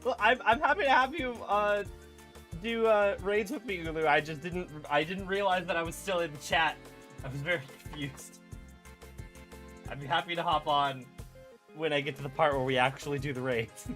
Well, I'm happy to have you do raids with me, Ulu. I didn't realize that I was still in chat. I was very confused. I'd be happy to hop on when I get to the part where we actually do the raids.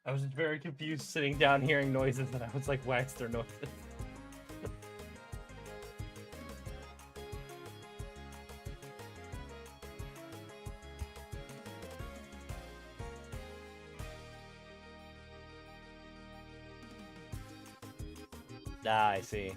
I was very confused sitting down hearing noises and I was like, wax their noises. Ah, I see.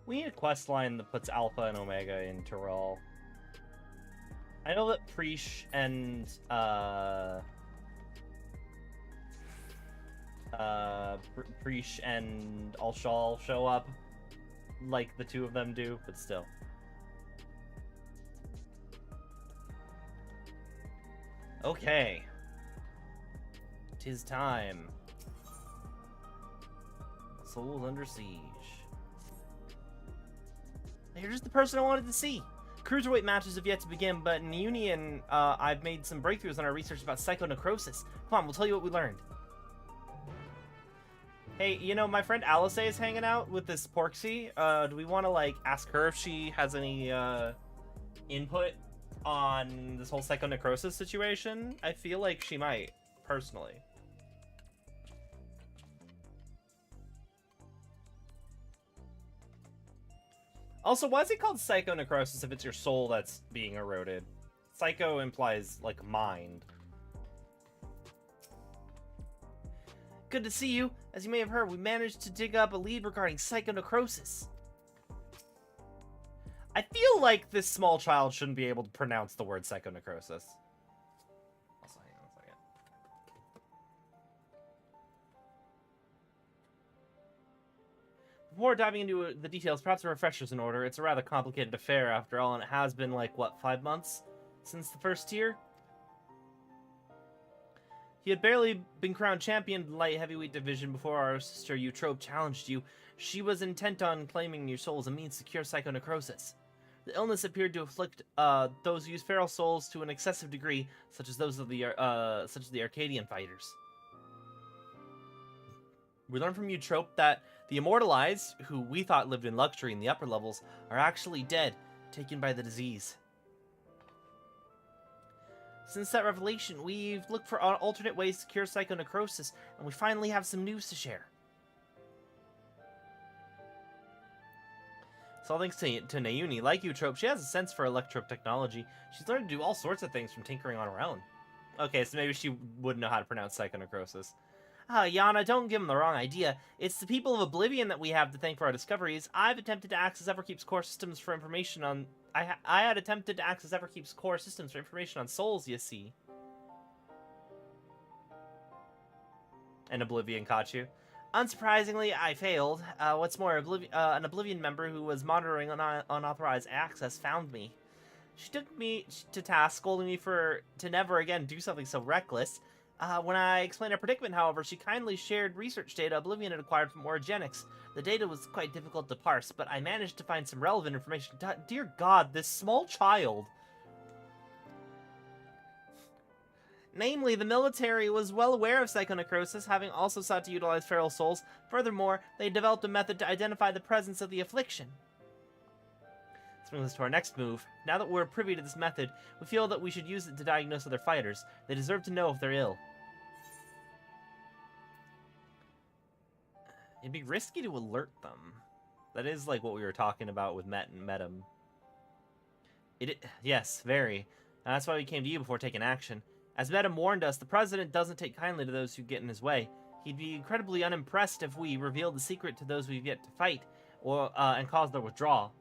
We need a quest line that puts Alpha and Omega in Tural. I know that Preesh and Preesh and Alshal show up like the two of them do, but still. Okay. 'Tis time. Soul's under siege. You're just the person I wanted to see. Cruiserweight matches have yet to begin, but in Union, I've made some breakthroughs on our research about psychonecrosis. Come on, we'll tell you what we learned. Hey, you know, my friend Alice is hanging out with this Porksy. Do we want to, like, ask her if she has any, input on this whole psychonecrosis situation? I feel like she might, personally. Also, why is it called psychonecrosis if it's your soul that's being eroded? Psycho implies, like, mind. Good to see you. As you may have heard, we managed to dig up a lead regarding psychonecrosis. I feel like this small child shouldn't be able to pronounce the word psychonecrosis. Also, hang on a second. Before diving into the details, perhaps a refresher's in order. It's a rather complicated affair, after all, and it has been, like, what, 5 months since the first tier? He had barely been crowned champion of the light heavyweight division before our sister Eutrope challenged you. She was intent on claiming your soul as a means to cure psychonecrosis. The illness appeared to afflict those who use feral souls to an excessive degree, such as those of the Arcadian fighters. We learned from Eutrope that the immortalized, who we thought lived in luxury in the upper levels, are actually dead, taken by the disease. Since that revelation, we've looked for alternate ways to cure psychonecrosis, and we finally have some news to share. It's all thanks to Nayuni. Like Eutrope, she has a sense for electro technology. She's learned to do all sorts of things from tinkering on her own. Okay, so maybe she wouldn't know how to pronounce psychonecrosis. Yana, don't give him the wrong idea. It's the people of Oblivion that we have to thank for our discoveries. I've attempted to access Everkeep's core systems for information on... I had attempted to access Everkeep's core systems for information on souls, you see. And Oblivion caught you. Unsurprisingly, I failed. What's more, an Oblivion member who was monitoring unauthorized access found me. She took me to task, scolding me to never again do something so reckless. When I explained our predicament, however, she kindly shared research data Oblivion had acquired from Origenics. The data was quite difficult to parse, but I managed to find some relevant information. Dear God, this small child. Namely, the military was well aware of psychonecrosis, having also sought to utilize feral souls. Furthermore, they developed a method to identify the presence of the affliction. This brings us to our next move. Now that we're privy to this method, we feel that we should use it to diagnose other fighters. They deserve to know if they're ill. It'd be risky to alert them. That is like what we were talking about with Metum. Yes, very. And that's why we came to you before taking action. As Metum warned us, the President doesn't take kindly to those who get in his way. He'd be incredibly unimpressed if we revealed the secret to those we've yet to fight, and cause their withdrawal.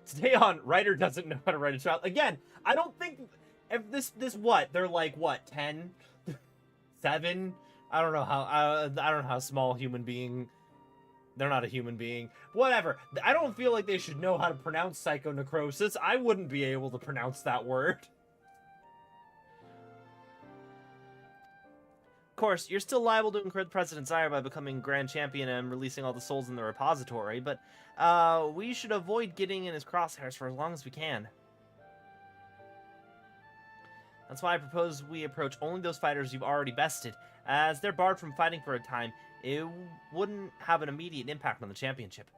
Stay on, writer doesn't know how to write a child. Again, I don't think... If this what? They're like, what, 10? 7? I don't know how small human being... They're not a human being. Whatever. I don't feel like they should know how to pronounce psychonecrosis. I wouldn't be able to pronounce that word. Of course, you're still liable to incur the President's ire by becoming Grand Champion and releasing all the souls in the repository, but we should avoid getting in his crosshairs for as long as we can. That's why I propose we approach only those fighters you've already bested. As they're barred from fighting for a time, it wouldn't have an immediate impact on the championship.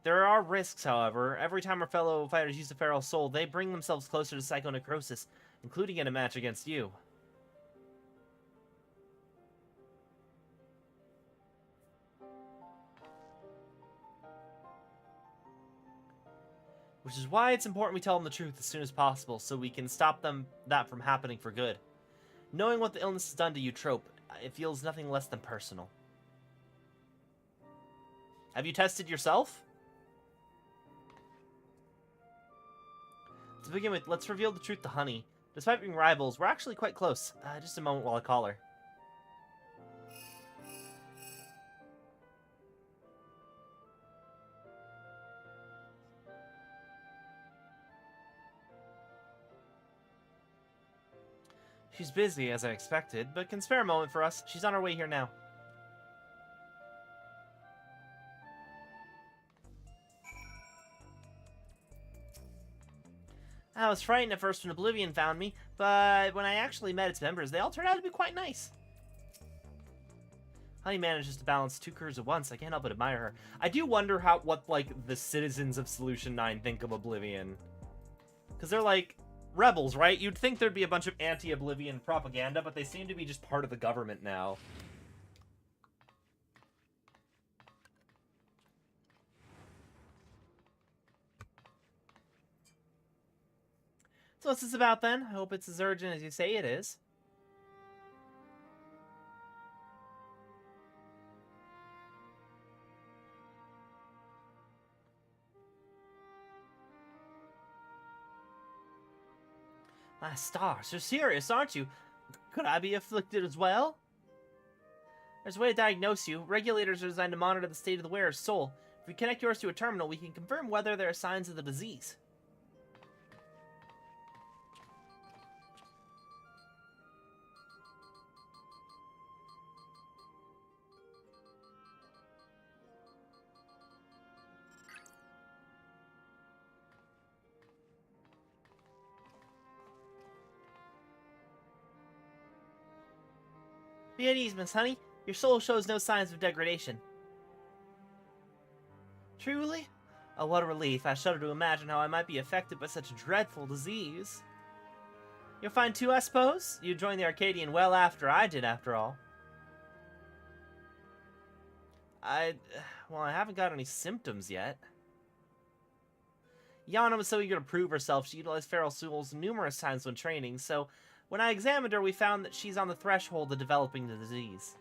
There are risks, however. Every time our fellow fighters use a feral soul, they bring themselves closer to psychonecrosis, including in a match against you. Which is why it's important we tell them the truth as soon as possible, so we can stop that from happening for good. Knowing what the illness has done to Eutrope, it feels nothing less than personal. Have you tested yourself? To begin with, let's reveal the truth to Honey. Despite being rivals, we're actually quite close. Just a moment while I call her. She's busy, as I expected, but can spare a moment for us. She's on her way here now. I was frightened at first when Oblivion found me, but when I actually met its members, they all turned out to be quite nice. Honey manages to balance two crews at once. I can't help but admire her. I do wonder what the citizens of Solution 9 think of Oblivion. Because they're like... rebels, right? You'd think there'd be a bunch of anti-Oblivion propaganda, but they seem to be just part of the government now. So what's this about, then? I hope it's as urgent as you say it is. My stars, you're serious, aren't you? Could I be afflicted as well? There's a way to diagnose you. Regulators are designed to monitor the state of the wearer's soul. If we connect yours to a terminal, we can confirm whether there are signs of the disease. Be at ease, Miss Honey. Your soul shows no signs of degradation. Truly? Oh, what a relief. I shudder to imagine how I might be affected by such a dreadful disease. You're fine too, I suppose? You joined the Arcadian well after I did, after all. Well, I haven't got any symptoms yet. Yana was so eager to prove herself, she utilized feral souls numerous times when training, so when I examined her, we found that she's on the threshold of developing the disease.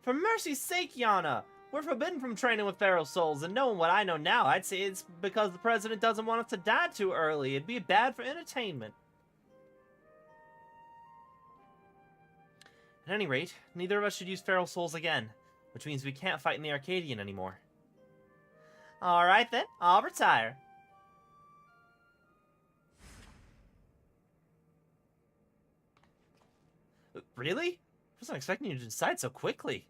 For mercy's sake, Yana! We're forbidden from training with feral souls, and knowing what I know now, I'd say it's because the president doesn't want us to die too early. It'd be bad for entertainment. At any rate, neither of us should use feral souls again, which means we can't fight in the Arcadian anymore. Alright then, I'll retire. Really? I wasn't expecting you to decide so quickly.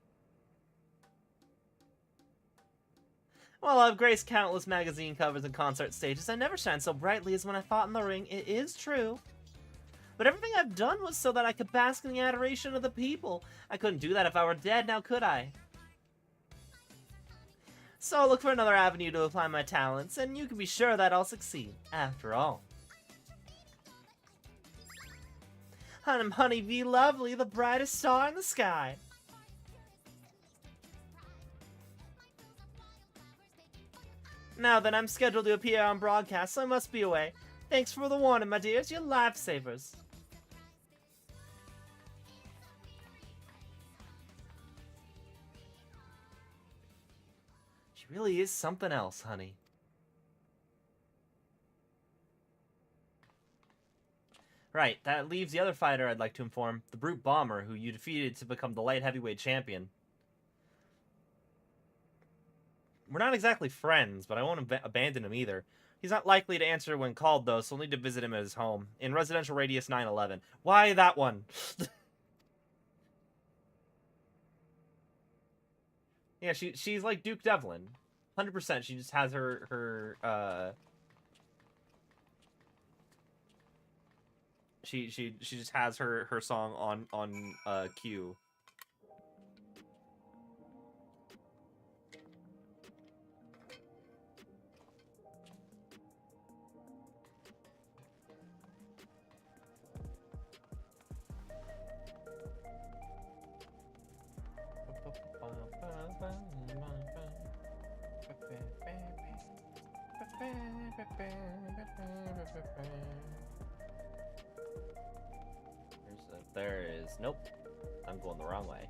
While I've graced countless magazine covers and concert stages, I never shine so brightly as when I fought in the ring. It is true. But everything I've done was so that I could bask in the adoration of the people. I couldn't do that if I were dead, now could I? So I'll look for another avenue to apply my talents, and you can be sure that I'll succeed, after all. Honey be lovely, the brightest star in the sky. Now then, I'm scheduled to appear on broadcast, so I must be away. Thanks for the warning, my dears. You're lifesavers. She really is something else, honey. Right, that leaves the other fighter I'd like to inform, the Brute Bomber, who you defeated to become the light heavyweight champion. We're not exactly friends, but I won't abandon him either. He's not likely to answer when called, though, so I'll need to visit him at his home, in Residential Radius 911. Why that one? Yeah, she's like Duke Devlin. 100%, she just has She just has her song on cue. There is... Nope. I'm going the wrong way.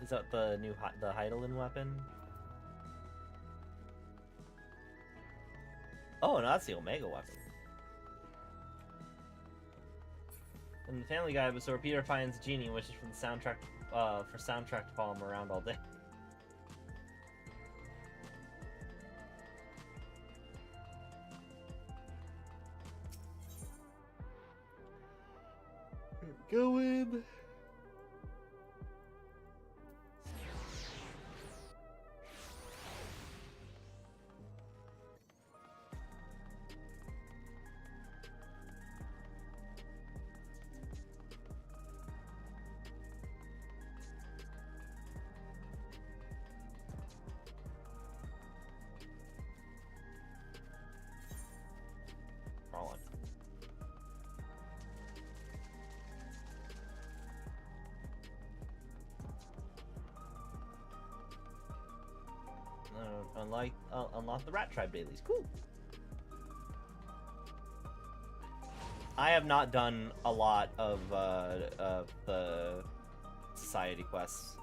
Is that the new the Heidelin weapon? Oh, no, that's the Omega weapon. And the Family Guy episode, Peter finds Genie, which is from the soundtrack, for soundtrack to follow him around all day. Go in. Unlock the Rat Tribe dailies. Cool. I have not done a lot of the society quests.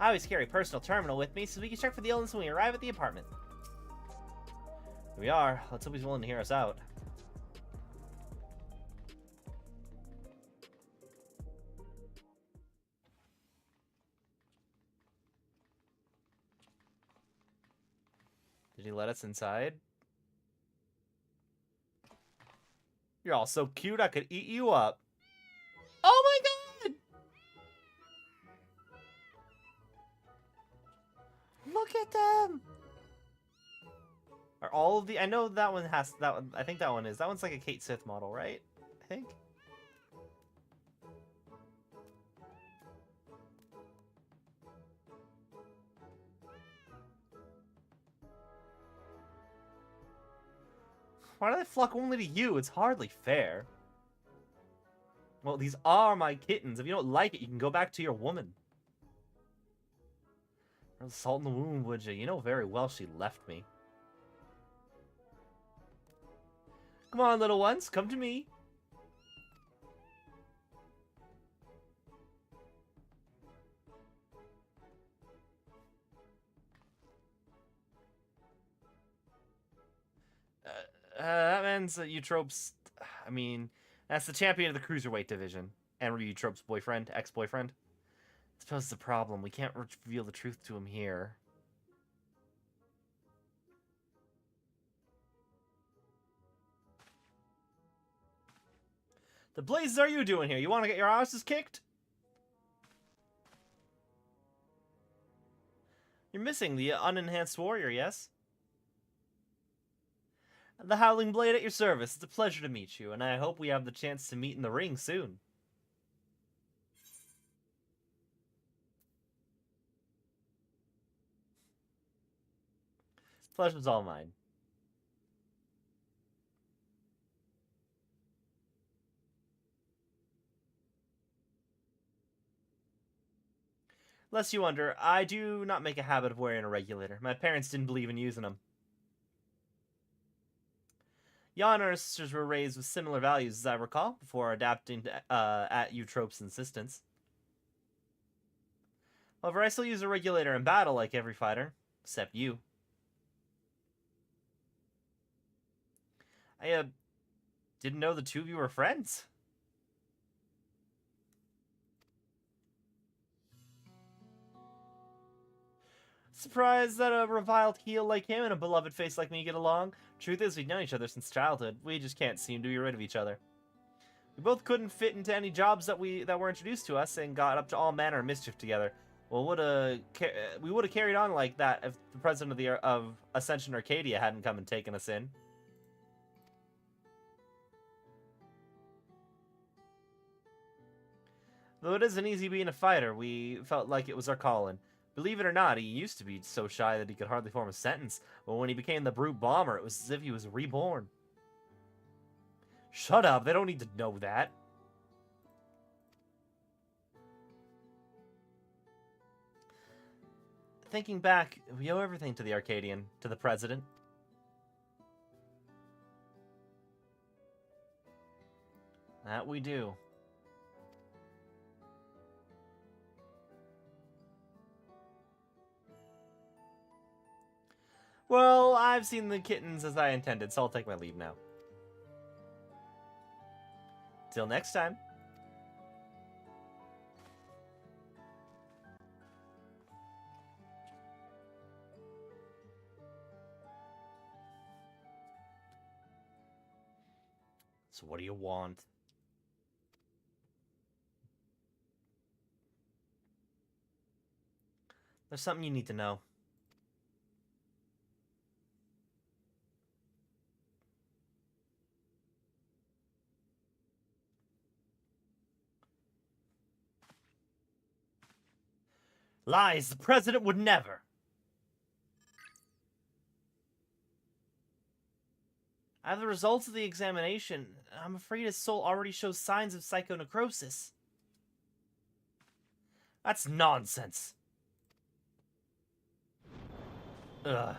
I always carry a personal terminal with me so we can check for the illness when we arrive at the apartment. Here we are. Let's hope he's willing to hear us out. Did he let us inside? You're all so cute, I could eat you up. Oh my god! Look at them! Are all of the... I know that one has... That one, I think that one is. That one's like a Kate Sith model, right? I think. Why do they flock only to you? It's hardly fair. Well, these are my kittens. If you don't like it, you can go back to your woman. Salt in the wound, would you? You know very well she left me. Come on, little ones. Come to me. That means that Eutrope's... I mean, that's the champion of the Cruiserweight division. And Eutrope's boyfriend, ex-boyfriend. I suppose it's a problem. We can't reveal the truth to him here. The blazes are you doing here? You want to get your asses kicked? You're missing the unenhanced warrior, yes? The Howling Blade at your service. It's a pleasure to meet you, and I hope we have the chance to meet in the ring soon. Pleasure's all mine. Lest you wonder, I do not make a habit of wearing a regulator. My parents didn't believe in using them. Yon and her sisters were raised with similar values, as I recall, before adapting to, at Eutrope's insistence. However, I still use a regulator in battle like every fighter, except you. I, didn't know the two of you were friends. Surprised that a reviled heel like him and a beloved face like me get along. Truth is, we've known each other since childhood. We just can't seem to be rid of each other. We both couldn't fit into any jobs that were introduced to us and got up to all manner of mischief together. Well, we would have carried on like that if the president of Ascension Arcadia hadn't come and taken us in. Though it isn't easy being a fighter, we felt like it was our calling. Believe it or not, he used to be so shy that he could hardly form a sentence, but when he became the Brute Bomber, it was as if he was reborn. Shut up, they don't need to know that. Thinking back, we owe everything to the Arcadian, to the President. That we do. Well, I've seen the kittens as I intended, so I'll take my leave now. Till next time. So what do you want? There's something you need to know. Lies! The president would never! I have the results of the examination. I'm afraid his soul already shows signs of psychonecrosis. That's nonsense. Ugh.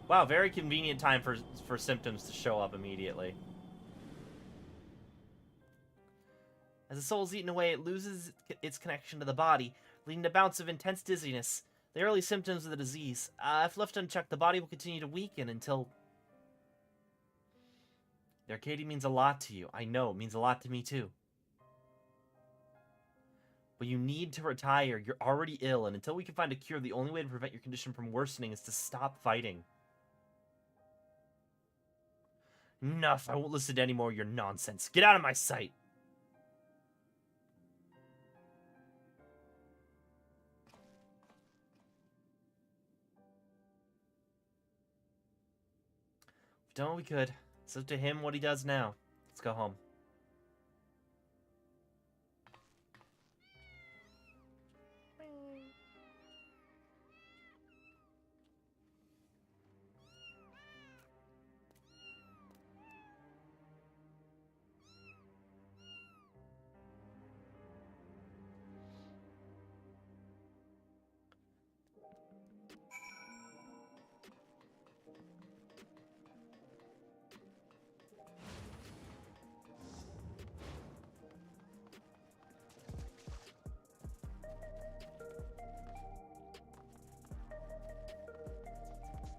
Wow, very convenient time for symptoms to show up immediately. As the soul is eaten away, it loses its connection to the body, leading to bouts of intense dizziness. The early symptoms of the disease. If left unchecked, the body will continue to weaken until... The Arcadia means a lot to you. I know, it means a lot to me too. But you need to retire. You're already ill, and until we can find a cure, the only way to prevent your condition from worsening is to stop fighting. Enough. I won't listen to any more of your nonsense. Get out of my sight. done what we could. It's up to him what he does now. Let's go home.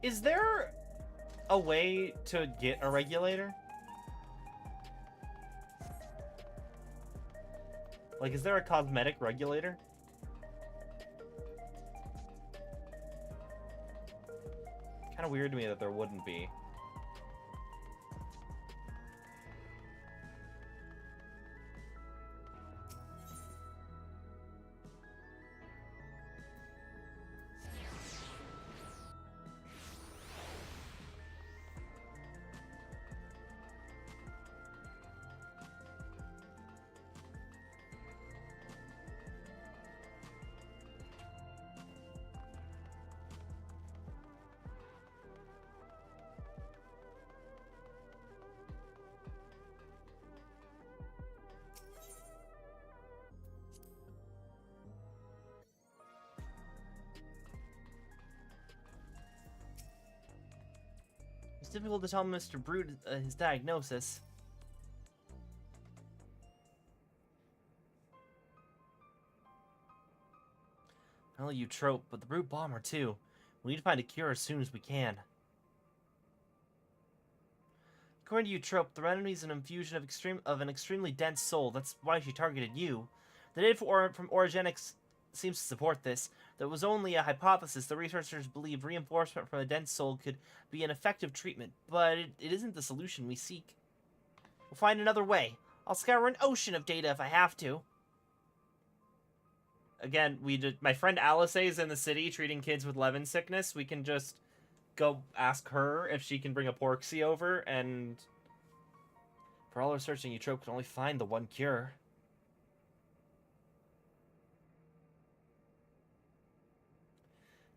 Is there a way to get a regulator? Like, is there a cosmetic regulator? Kind of weird to me that there wouldn't be. It's difficult to tell Mr. Brute his diagnosis. Not only you trope, but the Brute Bomber too. We need to find a cure as soon as we can. According to you, Trope, the enemy is an infusion of an extremely dense soul. That's why she targeted you. The data from Origenics seems to support this. That was only a hypothesis. The researchers believe reinforcement from a dense soul could be an effective treatment, but it isn't the solution we seek. We'll find another way. I'll scour an ocean of data if I have to. Again, my friend Alice is in the city treating kids with Levin sickness. We can just go ask her if she can bring a Porksy over, and for all our searching, Eutrope can only find the one cure.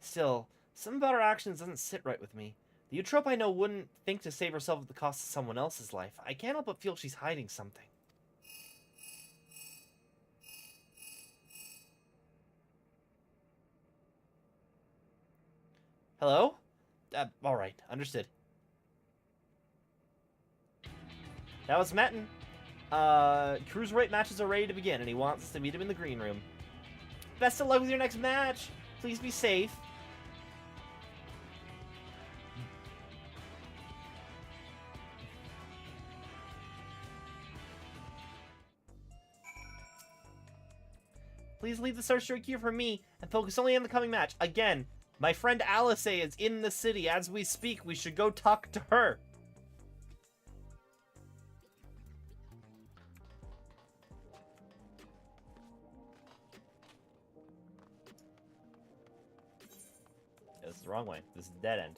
Still, something about her actions doesn't sit right with me. The Eutrope I know wouldn't think to save herself at the cost of someone else's life. I can't help but feel she's hiding something. Hello? Alright, understood. That was Metin. Cruiserweight matches are ready to begin, and he wants us to meet him in the green room. Best of luck with your next match! Please be safe. Please leave the search to a cure for me, and focus only on the coming match. Again, my friend Alice is in the city as we speak. We should go talk to her. This is the wrong way. This is a dead end.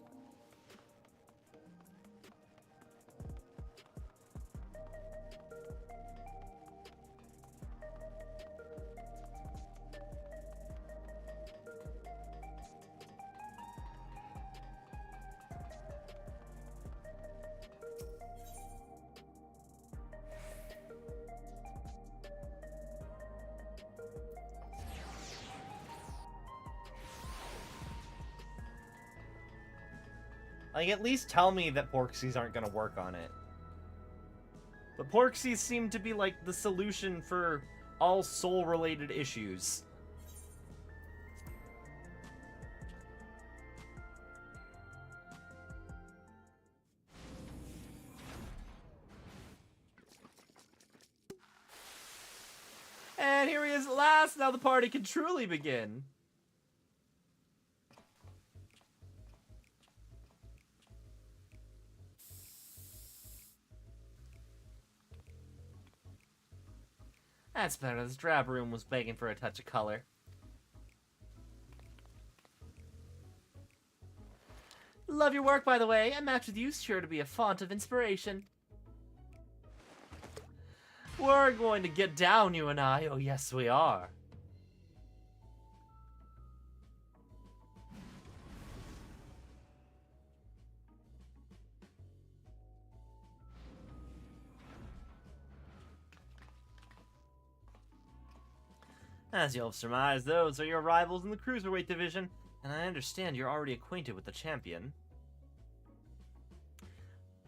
Like, at least tell me that Porksies aren't gonna work on it. But Porksies seem to be, like, the solution for all soul-related issues. And here he is at last! Now the party can truly begin! That's better. This drab room was begging for a touch of color. Love your work, by the way. A match with you is sure to be a font of inspiration. We're going to get down, you and I. Oh, yes, we are. As you'll have surmised, those are your rivals in the Cruiserweight division, and I understand you're already acquainted with the champion.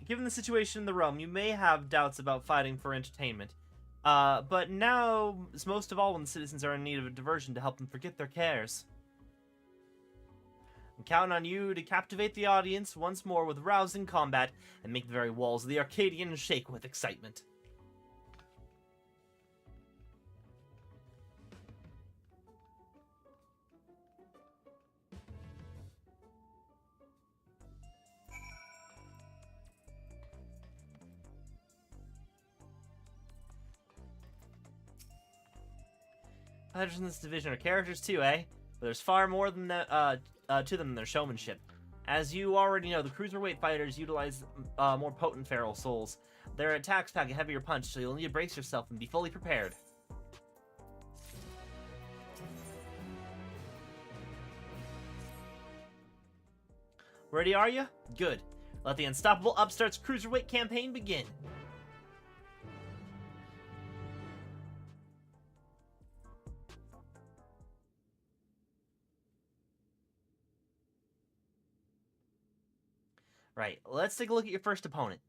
Given the situation in the realm, you may have doubts about fighting for entertainment. But now, most of all when the citizens are in need of a diversion to help them forget their cares. I'm counting on you to captivate the audience once more with rousing combat and make the very walls of the Arcadian shake with excitement. Fighters in this division are characters too, eh? But there's far more than that to them than their showmanship. As you already know, the Cruiserweight fighters utilize more potent feral souls. Their attacks pack a heavier punch, so you'll need to brace yourself and be fully prepared. Ready, are you? Good. Let the Unstoppable Upstarts Cruiserweight campaign begin. Right, let's take a look at your first opponent.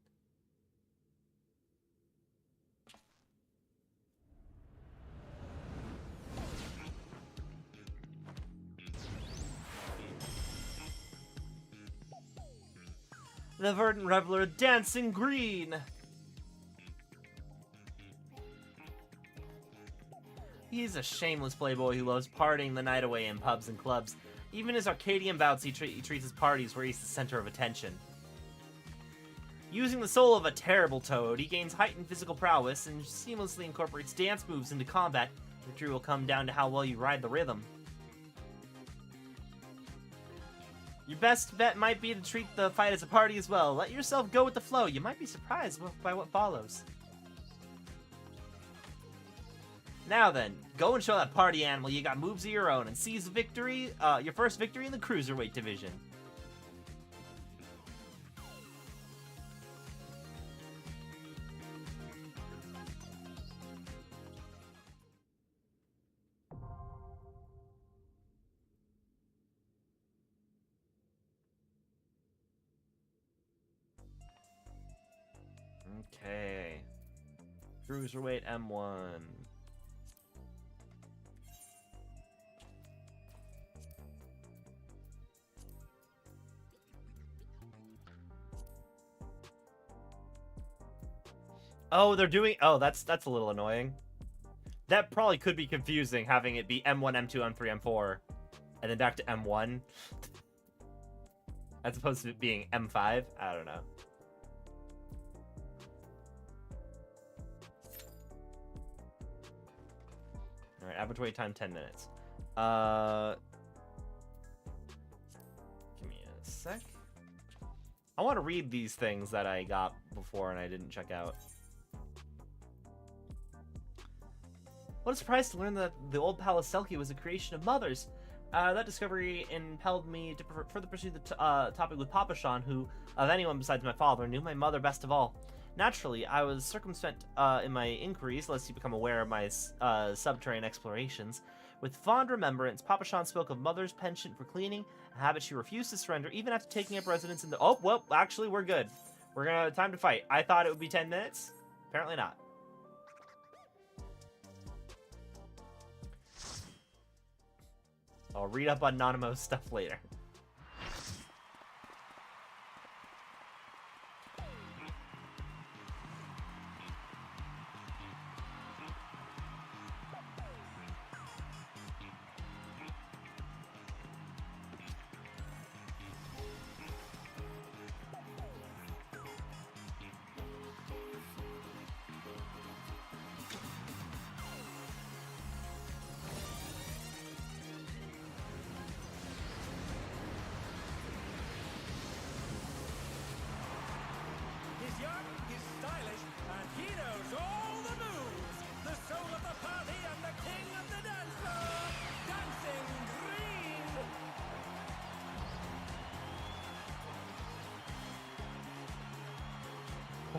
The Verdant Reveler, Dancing Green. He's a shameless playboy who loves partying the night away in pubs and clubs. Even his Arcadian bouts, he treats his parties where he's the center of attention. Using the soul of a terrible toad, he gains heightened physical prowess and seamlessly incorporates dance moves into combat. Victory will come down to how well you ride the rhythm. Your best bet might be to treat the fight as a party as well. Let yourself go with the flow. You might be surprised by what follows. Now then, go and show that party animal you got moves of your own and seize victory, your first victory in the Cruiserweight division. Okay. Cruiserweight M1. Oh, they're doing... Oh, that's a little annoying. That probably could be confusing, having it be M1, M2, M3, M4, and then back to M1. As opposed to it being M5. I don't know. Alright, average wait time 10 minutes. Give me a sec. I want to read these things that I got before and I didn't check out. What a surprise to learn that the old Palace Selkie was a creation of Mother's. That discovery impelled me to further pursue the topic with Papa Sean, who, of anyone besides my father, knew my mother best of all. Naturally, I was circumspect in my inquiries, lest you become aware of my subterranean explorations. With fond remembrance, Papa Sean spoke of Mother's penchant for cleaning, a habit she refused to surrender, even after taking up residence in the... Oh, well, actually, we're good. We're gonna... Time to fight. I thought it would be 10 minutes. Apparently not. I'll read up on Nanimo's stuff later.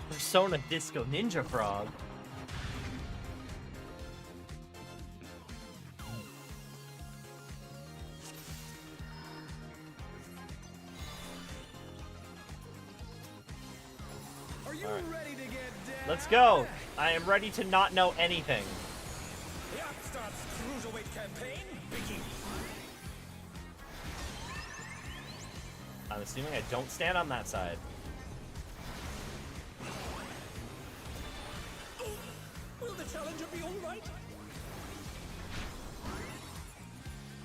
Persona Disco Ninja Frog. Are you ready to get down? Let's go. I am ready to not know anything. The Upstart's Cruiserweight campaign begins. I'm assuming I don't stand on that side. Will the challenger be all right?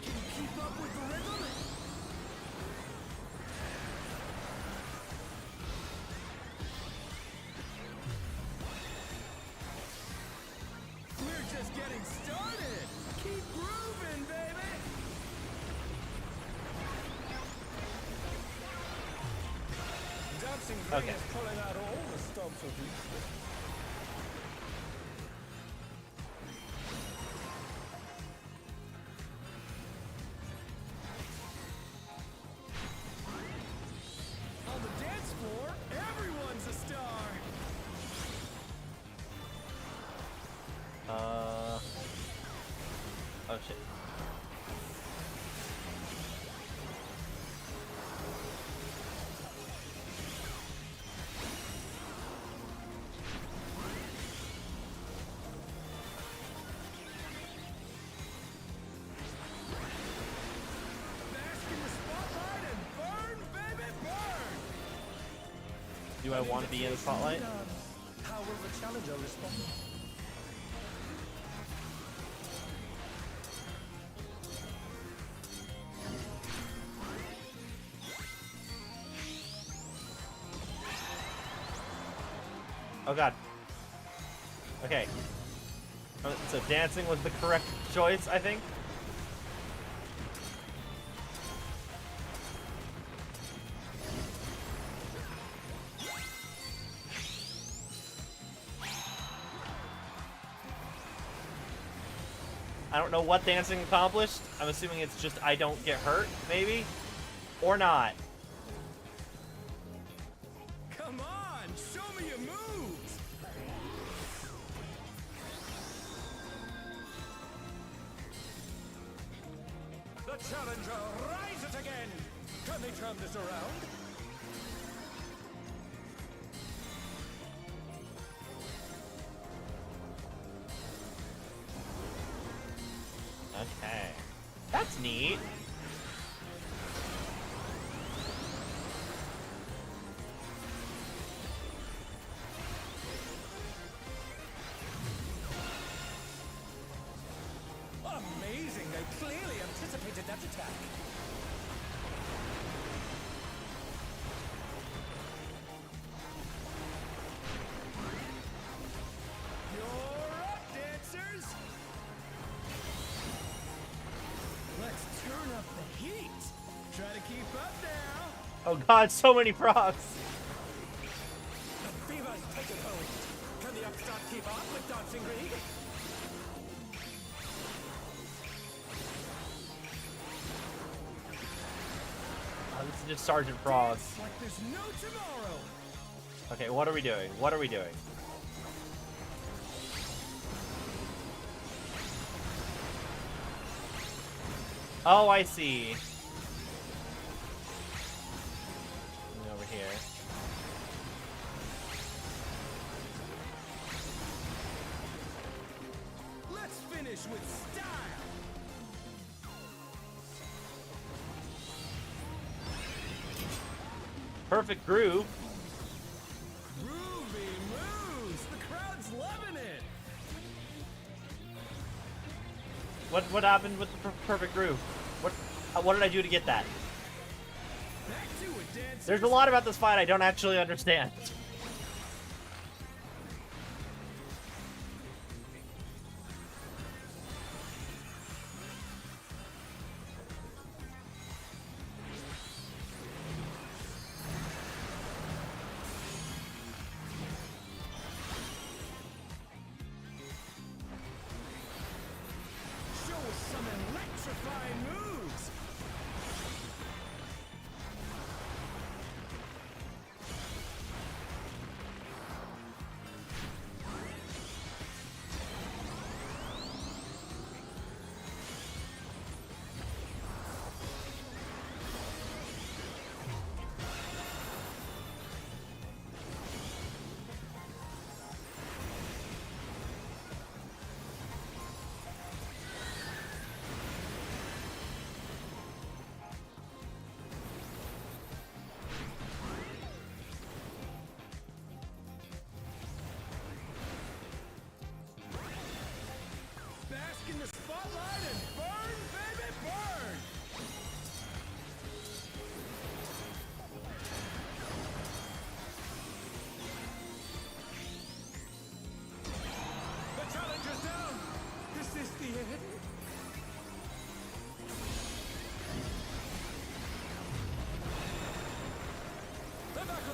Can you keep up with the rhythm? We're just getting started. Keep grooving, baby. Dancing Green Okay. is pulling out all the stops of these. On the dance floor, everyone's a star. Oh shit. Bask in the spotlight and burn, baby, burn. Do I want to be in the spotlight? How will the challenger respond? Oh god. Okay. So dancing was the correct choice, I think. I don't know what dancing accomplished. I'm assuming it's just I don't get hurt, maybe? Or not. Come on, show me your moves. The challenger rises again. Can they turn this around? Okay. That's neat. Amazing, they clearly anticipated that attack. You're up, dancers! Let's turn up the heat. Try to keep up now. Oh god, so many procs. The fever's taken hold. Can the upstart keep up with Dancing League? Oh, this is just Sergeant Frog. Dance like there's no tomorrow. Okay, what are we doing? What are we doing? Oh, I see. Over here. Let's finish with style. Perfect groove. Groovy moves. The crowd's loving it. What happened with the perfect groove? What did I do to get that? Back to it, dancers. There's a lot about this fight I don't actually understand. Show us some electrifying moves.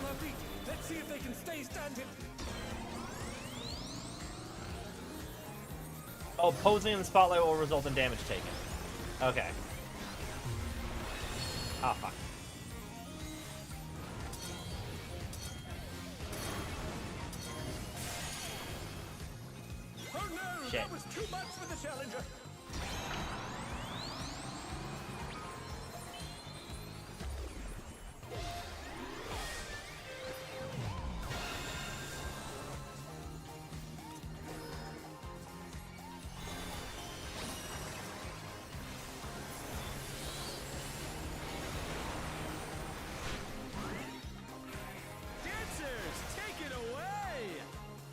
her feet. Let's see if they can stay standing. Oh, posing in the spotlight will result in damage taken. Okay. Oh, fuck. Oh no, Shit. that was too much for the challenger.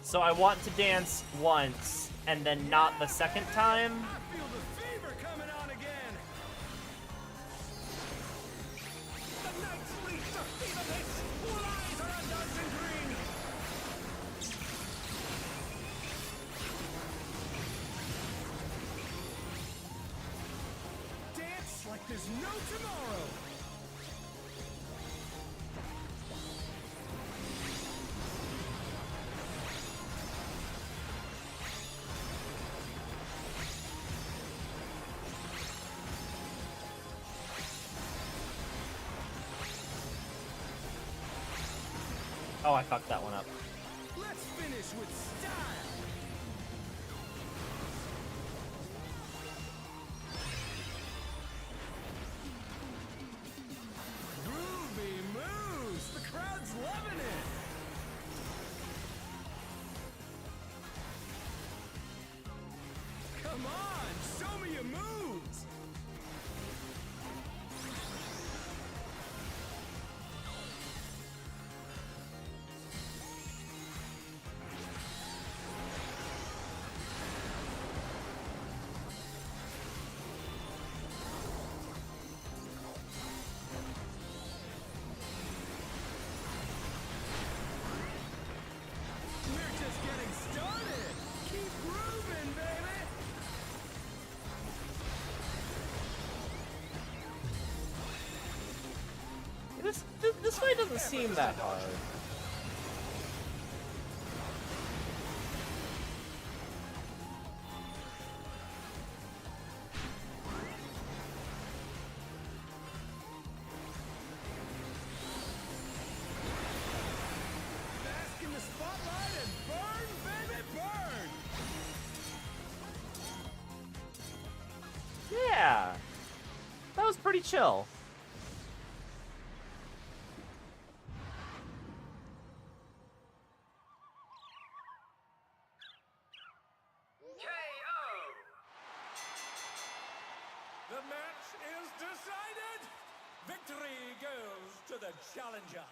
So I want to dance once, and then not the second time? I feel the fever coming on again. The Knights reached a fever pitch. All eyes are on Dancing Green. Dance like there's no tomorrow. Oh, I fucked that one up. Let's finish with style. Groovy moves. The crowd's loving it. Come on, show me your moves. We're just getting started. Keep grooving, baby. This fight doesn't seem that hard. Bask in the spotlight and burn, baby, burn. Yeah. That was pretty chill. The match is decided. Victory goes to the challenger.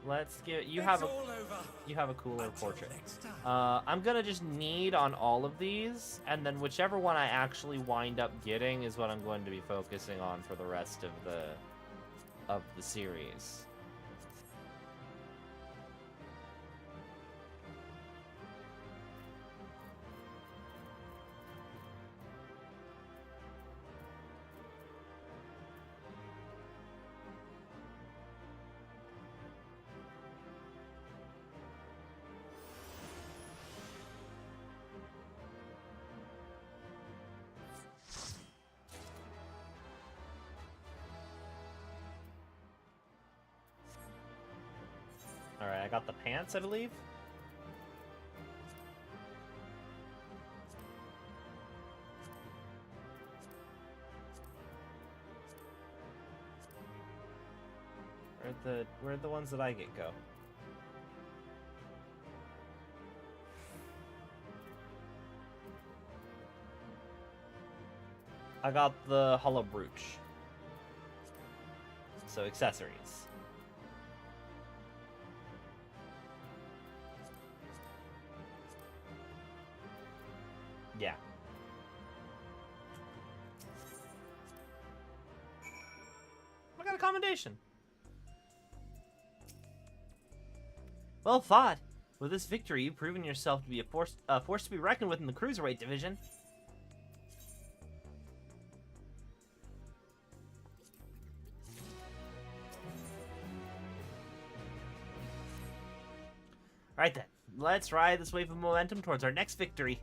Let's get you It's have all over. a cooler Until portrait. next time. I'm gonna just need on all of these, and then whichever one I actually wind up getting is what I'm going to be focusing on for the rest of the series. Alright, I got the pants, I believe. Where'd the ones that I get go? I got the hollow brooch. So accessories. Yeah. I got a commendation. Well fought. With this victory, you've proven yourself to be a force to be reckoned with in the cruiserweight division. Alright then, let's ride this wave of momentum towards our next victory.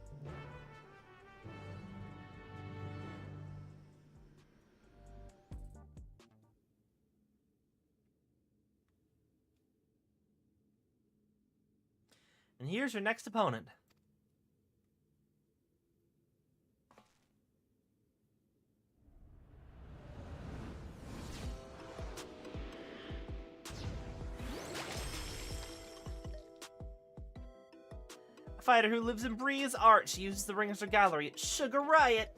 And here's your next opponent. A fighter who lives and breathes art. She uses the ring as her gallery at Sugar Riot.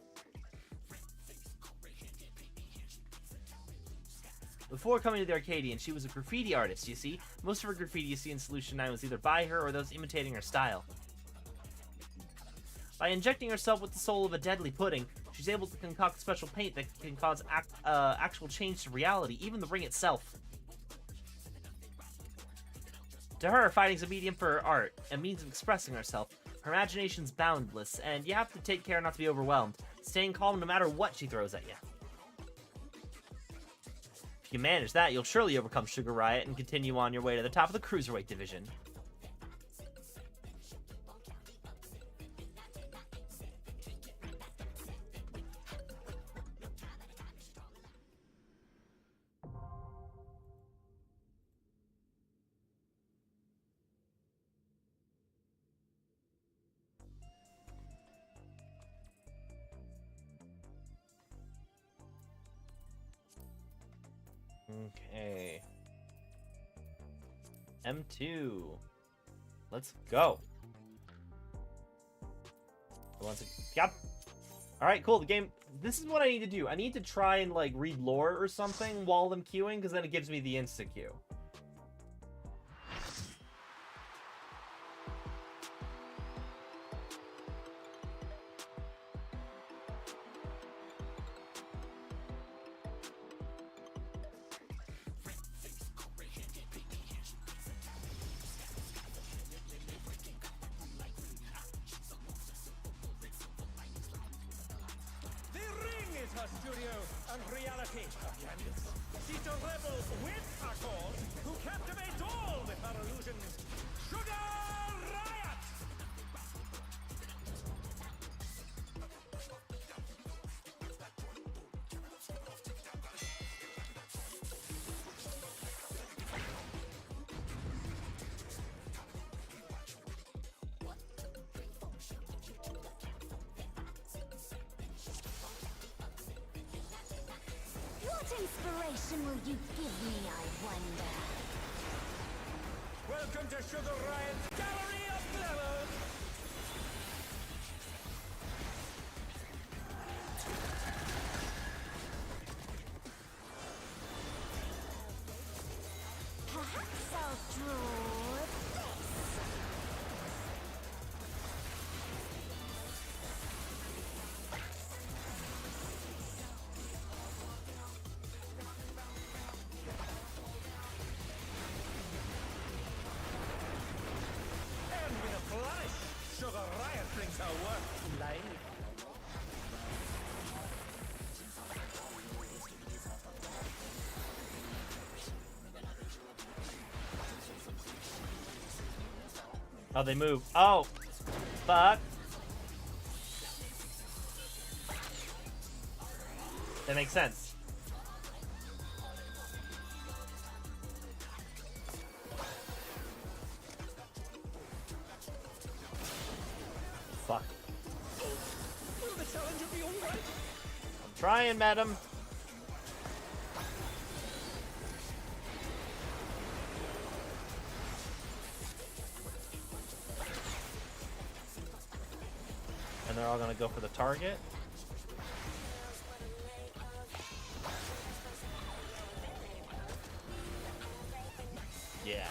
Before coming to the Arcadian, she was a graffiti artist, you see. Most of her graffiti you see in Solution 9 was either by her or those imitating her style. By injecting herself with the soul of a deadly pudding, she's able to concoct special paint that can cause actual change to reality, even the ring itself. To her, fighting's a medium for her art, a means of expressing herself. Her imagination's boundless, and you have to take care not to be overwhelmed, staying calm no matter what she throws at you. If you manage that, you'll surely overcome Sugar Riot and continue on your way to the top of the Cruiserweight division. Okay. M2. Let's go. Yep. Alright, cool. The game... This is what I need to do. I need to try and, like, read lore or something while I'm queuing, because then it gives me the insta-queue. Her studio and reality. She's a rebel with a cause who captivates all with her illusions. Sugar Riot! What inspiration will you give me, I wonder? Welcome to Sugar Riot's Gallery of Glamour! Perhaps I'll draw this. Sugar Riot brings her work to life. Oh, they move. Oh! Fuck! That makes sense. Fuck. Will the challenger be alright? I'm trying, madam. And they're all gonna go for the target. Yeah.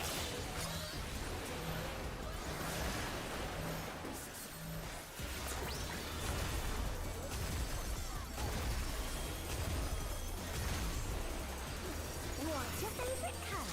What's your favorite color?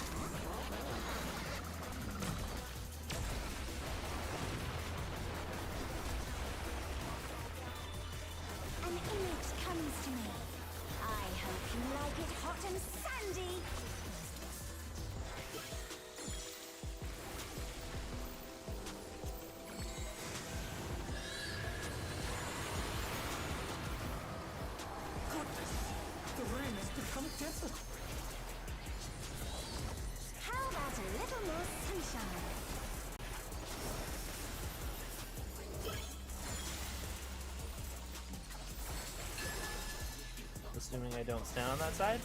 Assuming I don't stand on that side.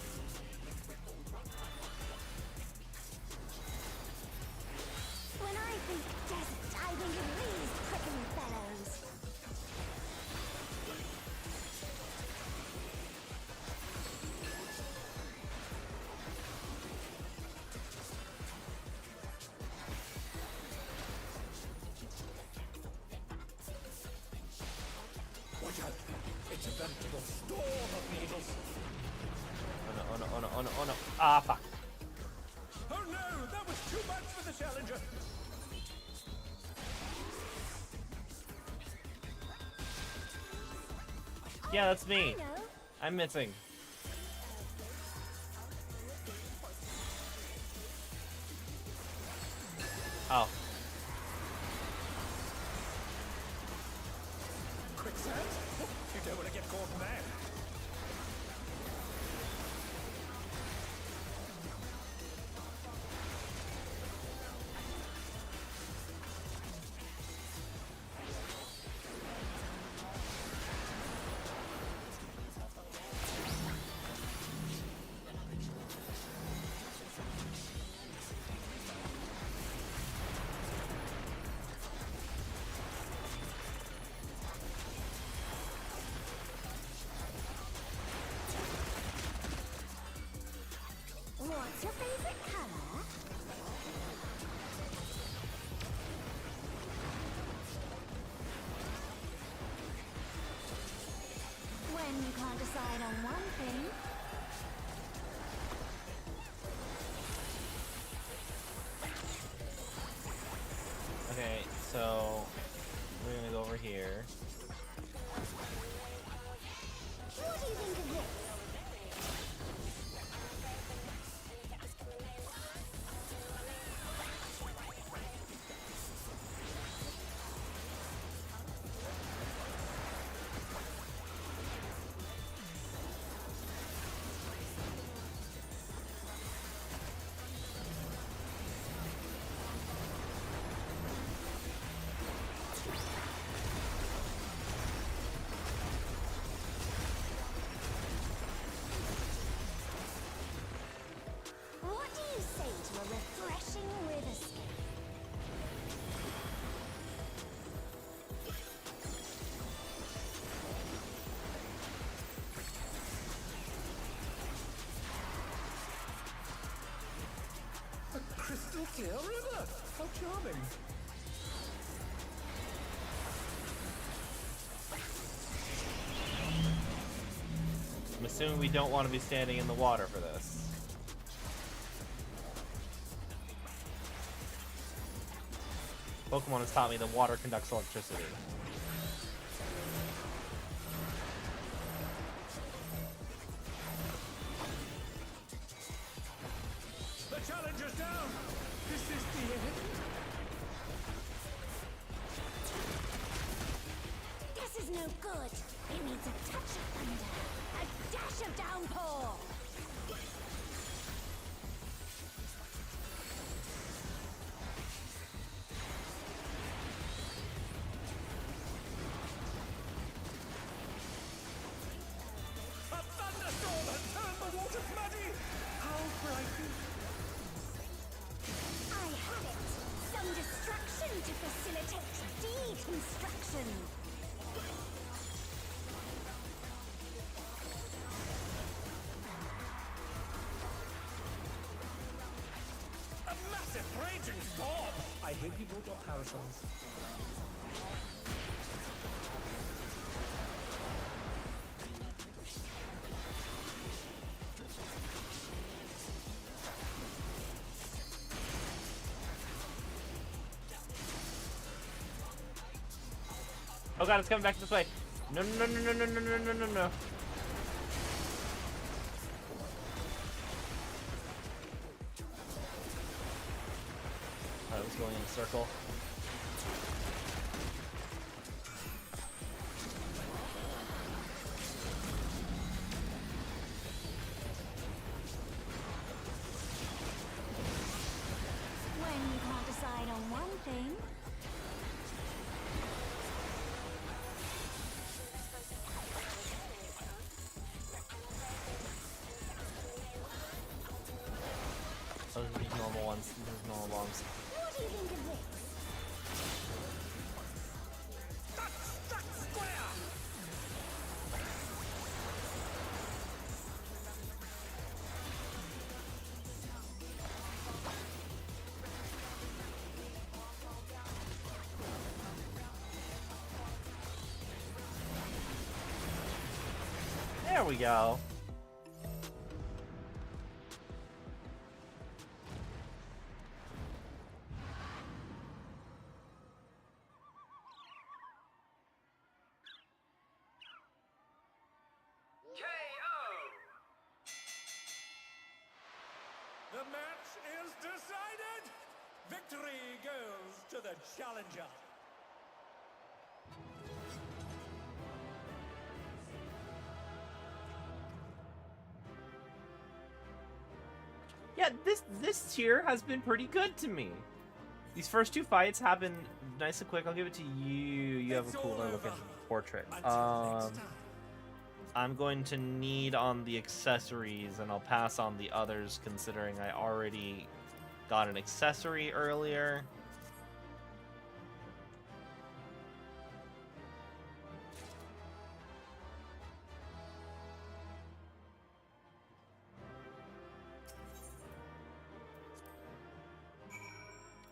When I think desert, I think of these prickly fellows. Watch out! It's a veritable storm of needles. Oh no, oh no, oh no, oh no, oh no. Ah, fuck. Oh no! That was too much for the challenger! Yeah, that's me. You know, I'm missing. Oh. Quicksand? You don't want to get caught there. what's your favorite color? When you can't decide on one thing. Okay, so we're gonna go over here. What do you think of this? What do you say to a refreshing river skate? A crystal clear river! How charming! I'm assuming we don't want to be standing in the water for this. Pokemon has taught me that water conducts electricity. The challenger's down! Is this the end? This is no good. It needs a touch of thunder, a dash of downpour. A thunderstorm has turned the waters muddy! How frightening! I had it. Some destruction to facilitate deconstruction. A massive raging storm! I hope you brought your parasols. Oh god, it's coming back this way. No, no, no, no, no, no, no, no, no, no. I was going in a circle. When you can't decide on one thing. normal ones. These are normal bombs. What do you think of this? That's square! There we go. The match is decided! Victory goes to the challenger. Yeah, this tier has been pretty good to me. These first two fights have been nice and quick. I'll give it to you. You have a cooler looking portrait. I'm going to need on the accessories, and I'll pass on the others considering I already got an accessory earlier.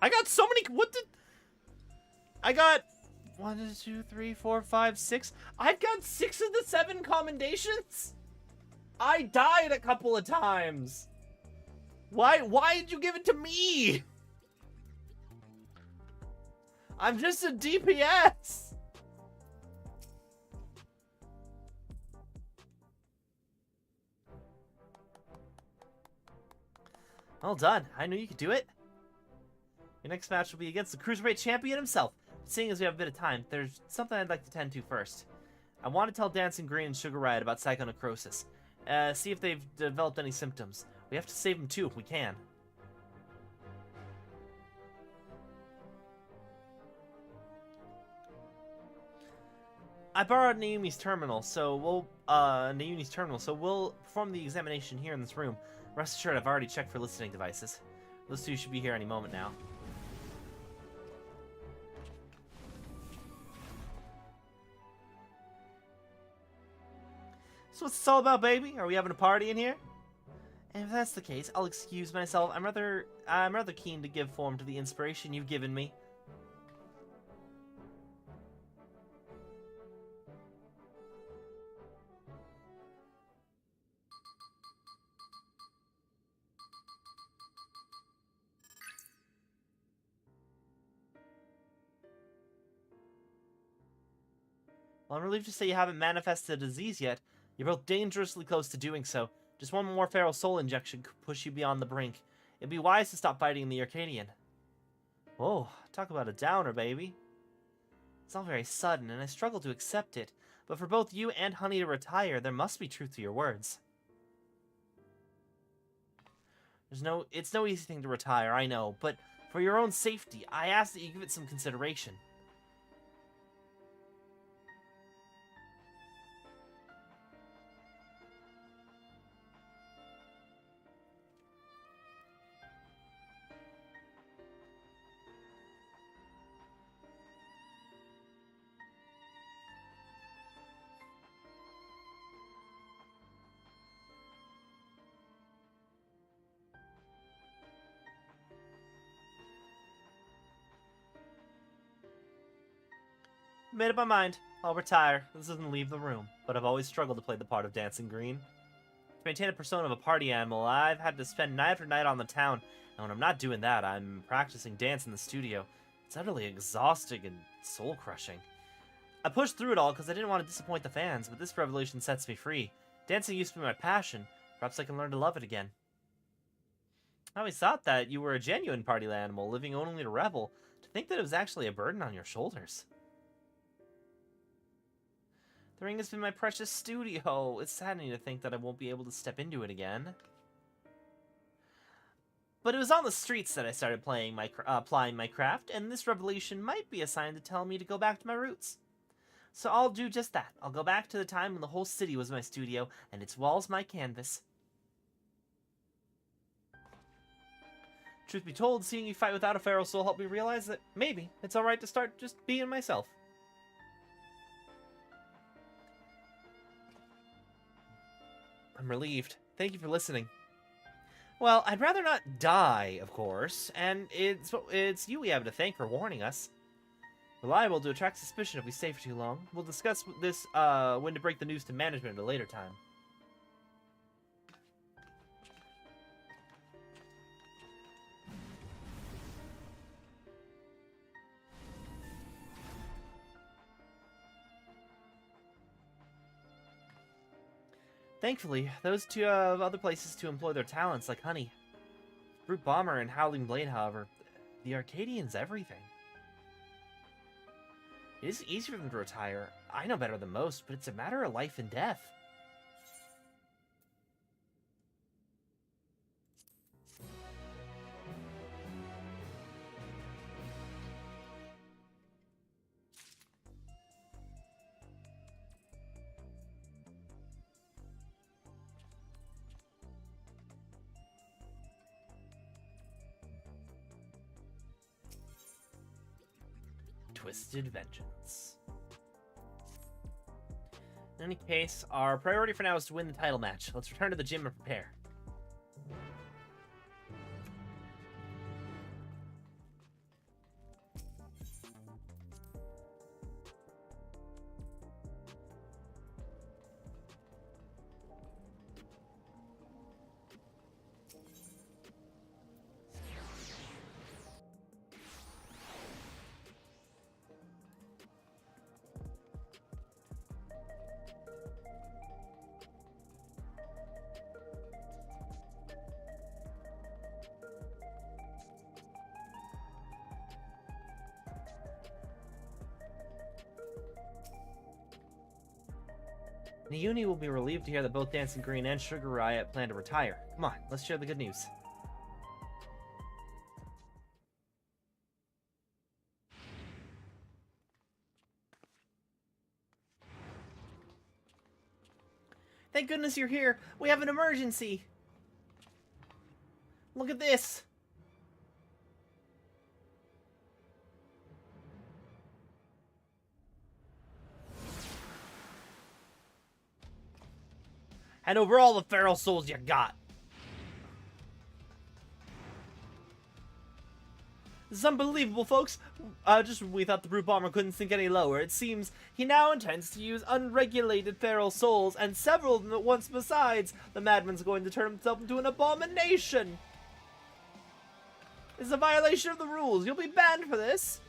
I got so many. What did I got? 1, 2, 3, 4, 5, 6. I've got 6 of the 7 commendations. I died a couple of times. Why did you give it to me? I'm just a DPS. Well done. I knew you could do it. Your next match will be against the Cruiserweight Champion himself. Seeing as we have a bit of time, there's something I'd like to tend to first. I want to tell Dancing Green and Sugar Riot about psychonecrosis. See if they've developed any symptoms. We have to save them too if we can. I borrowed Naomi's terminal, so we'll perform the examination here in this room. Rest assured, I've already checked for listening devices. Those two should be here any moment now. So what's this all about, baby? Are we having a party in here? And if that's the case, I'll excuse myself. I'm rather keen to give form to the inspiration you've given me. Well, I'm relieved to say you haven't manifested a disease yet. You're both dangerously close to doing so. Just one more feral soul injection could push you beyond the brink. It'd be wise to stop fighting in the Arcadian. Whoa, talk about a downer, baby. It's all very sudden, and I struggle to accept it. But for both you and Honey to retire, there must be truth to your words. It's no easy thing to retire, I know, but for your own safety, I ask that you give it some consideration. Made up my mind. I'll retire. This doesn't leave the room, but I've always struggled to play the part of Dancing Green. To maintain a persona of a party animal, I've had to spend night after night on the town, and when I'm not doing that, I'm practicing dance in the studio. It's utterly exhausting and soul-crushing. I pushed through it all because I didn't want to disappoint the fans, but this revelation sets me free. Dancing used to be my passion. Perhaps I can learn to love it again. I always thought that you were a genuine party animal, living only to revel. To think that it was actually a burden on your shoulders. The ring has been my precious studio. It's saddening to think that I won't be able to step into it again. But it was on the streets that I started applying my craft, and this revelation might be a sign to tell me to go back to my roots. So I'll do just that. I'll go back to the time when the whole city was my studio, and its walls my canvas. Truth be told, seeing you fight without a feral soul helped me realize that maybe it's alright to start just being myself. I'm relieved. Thank you for listening. Well, I'd rather not die, of course, and it's you we have to thank for warning us. Reliable to attract suspicion if we stay for too long. We'll discuss this, when to break the news to management at a later time. Thankfully, those two have other places to employ their talents, like Honey. Brute Bomber and Howling Blade, however, the Arcadian's everything. It is easy for them to retire. I know better than most, but it's a matter of life and death. Twisted Vengeance. In any case, our priority for now is to win the title match. Let's return to the gym and prepare. Nauni will be relieved to hear that both Dancing Green and Sugar Riot plan to retire. Come on, let's share the good news. Thank goodness you're here. We have an emergency. Look at this. Hand over all the feral souls you got. This is unbelievable, folks. We thought the Brute Bomber couldn't sink any lower. It seems he now intends to use unregulated feral souls, and several of them at once besides. The madman's going to turn himself into an abomination. This is a violation of the rules. You'll be banned for this.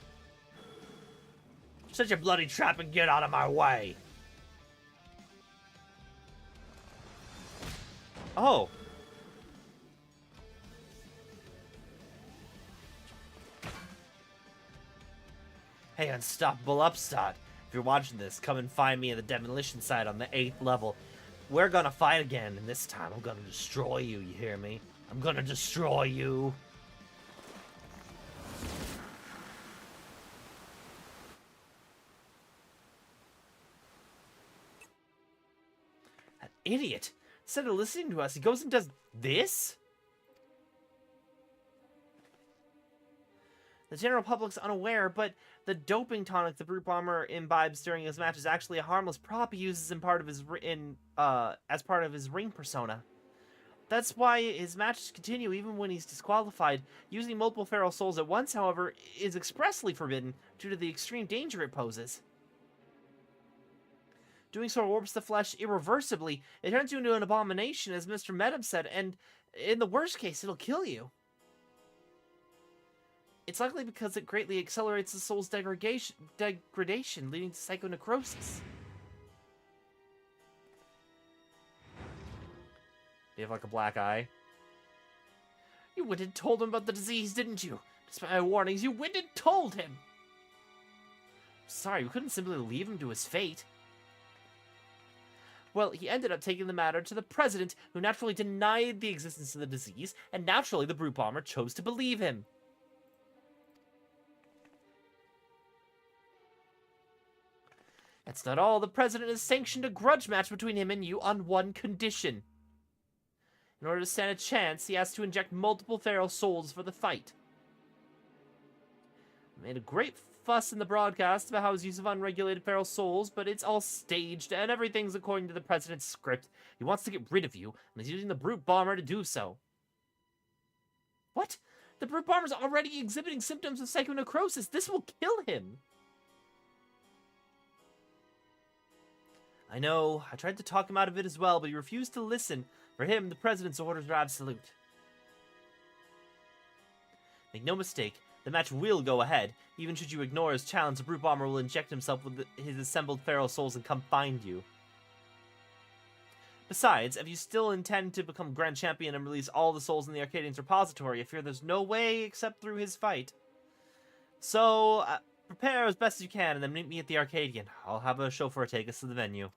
Shut your bloody trap and get out of my way. Oh. Hey, unstoppable upstart. If you're watching this, come and find me in the demolition site on the 8th level. We're gonna fight again, and this time I'm gonna destroy you, you hear me? I'm gonna destroy you. That idiot! Instead of listening to us, he goes and does this? The general public's unaware, but the doping tonic the Brute Bomber imbibes during his match is actually a harmless prop he uses as part of his ring persona. That's why his matches continue even when he's disqualified. Using multiple feral souls at once, however, is expressly forbidden due to the extreme danger it poses. Doing so warps the flesh irreversibly. It turns you into an abomination, as Mr. Medham said, and in the worst case, it'll kill you. It's likely because it greatly accelerates the soul's degradation, leading to psychonecrosis. Do you have like a black eye? You went and told him about the disease, didn't you? Despite my warnings, you went and told him! Sorry, we couldn't simply leave him to his fate. Well, he ended up taking the matter to the president, who naturally denied the existence of the disease, and naturally the Brute Bomber chose to believe him. That's not all. The president has sanctioned a grudge match between him and you on one condition. In order to stand a chance, he has to inject multiple feral souls for the fight. Made a great fuss in the broadcast about how his use of unregulated feral souls, but it's all staged and everything's according to the president's script. He wants to get rid of you, and he's using the brute bomber to do so. What? The brute bomber's already exhibiting symptoms of psychonecrosis. This will kill him. I know. I tried to talk him out of it as well, but he refused to listen. For him, the president's orders are absolute. Make no mistake, the match will go ahead. Even should you ignore his challenge, the brute bomber will inject himself with his assembled feral souls and come find you. Besides, if you still intend to become Grand Champion and release all the souls in the Arcadian's repository, I fear there's no way except through his fight. So, prepare as best you can and then meet me at the Arcadian. I'll have a chauffeur take us to the venue.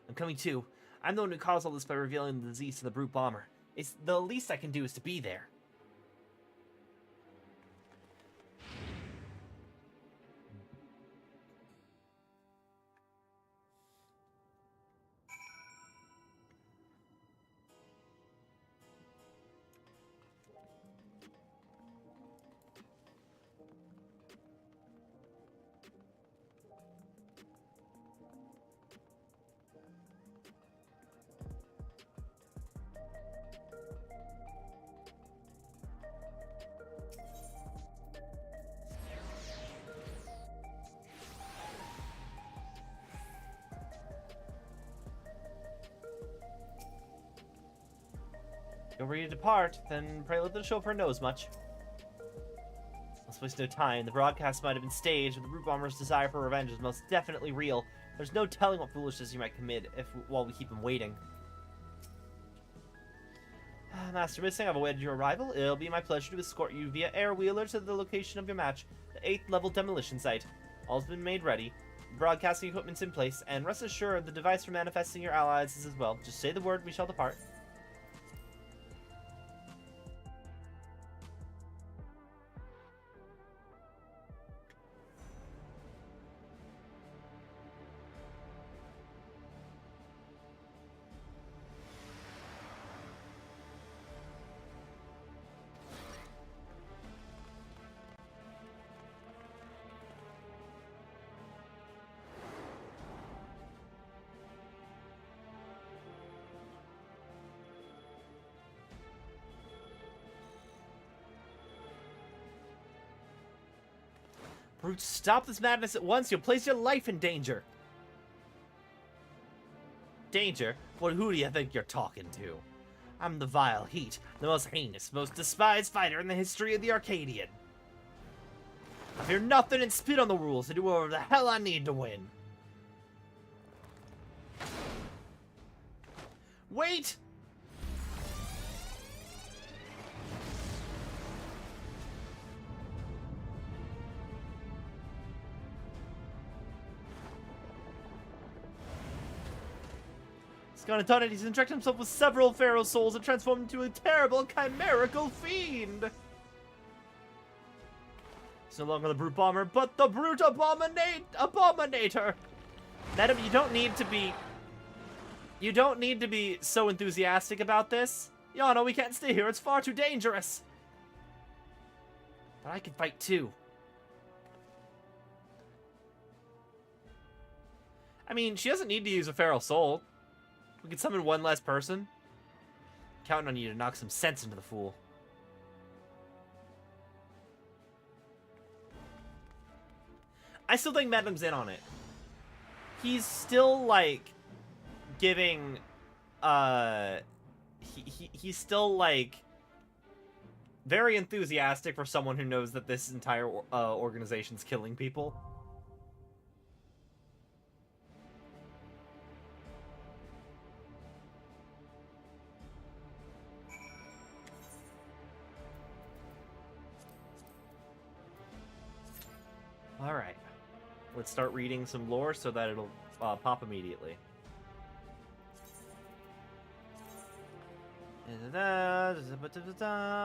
I'm coming too. I'm the one who caused all this by revealing the disease to the brute bomber. It's the least I can do is to be there. You're ready to depart, then pray let the chauffeur know as much. Let's waste no time. The broadcast might have been staged, but the brute bomber's desire for revenge is most definitely real. There's no telling what foolishness he might commit while we keep him waiting. Master Missing, I've awaited your arrival. It'll be my pleasure to escort you via air wheeler to the location of your match, the 8th level demolition site. All's been made ready. Broadcasting equipment's in place, and rest assured the device for manifesting your allies is as well. Just say the word, we shall depart. Brute, stop this madness at once. You'll place your life in danger. Danger? Well, who do you think you're talking to? I'm the Vile Heat, the most heinous, most despised fighter in the history of the Arcadian. I fear nothing and spit on the rules to do whatever the hell I need to win. Wait! He's gonna done it. He's injected himself with several feral souls and transformed into a terrible chimerical fiend. He's no longer the brute bomber, but the brute abominator. Madam, you don't need to be so enthusiastic about this. Yana, we can't stay here. It's far too dangerous. But I can fight too. I mean, she doesn't need to use a feral soul. We can summon one less person. Counting on you to knock some sense into the fool. I still think Madam's in on it. He's still, like, giving, he's still, like, very enthusiastic for someone who knows that this entire organization's killing people. Alright, let's start reading some lore so that it'll pop immediately.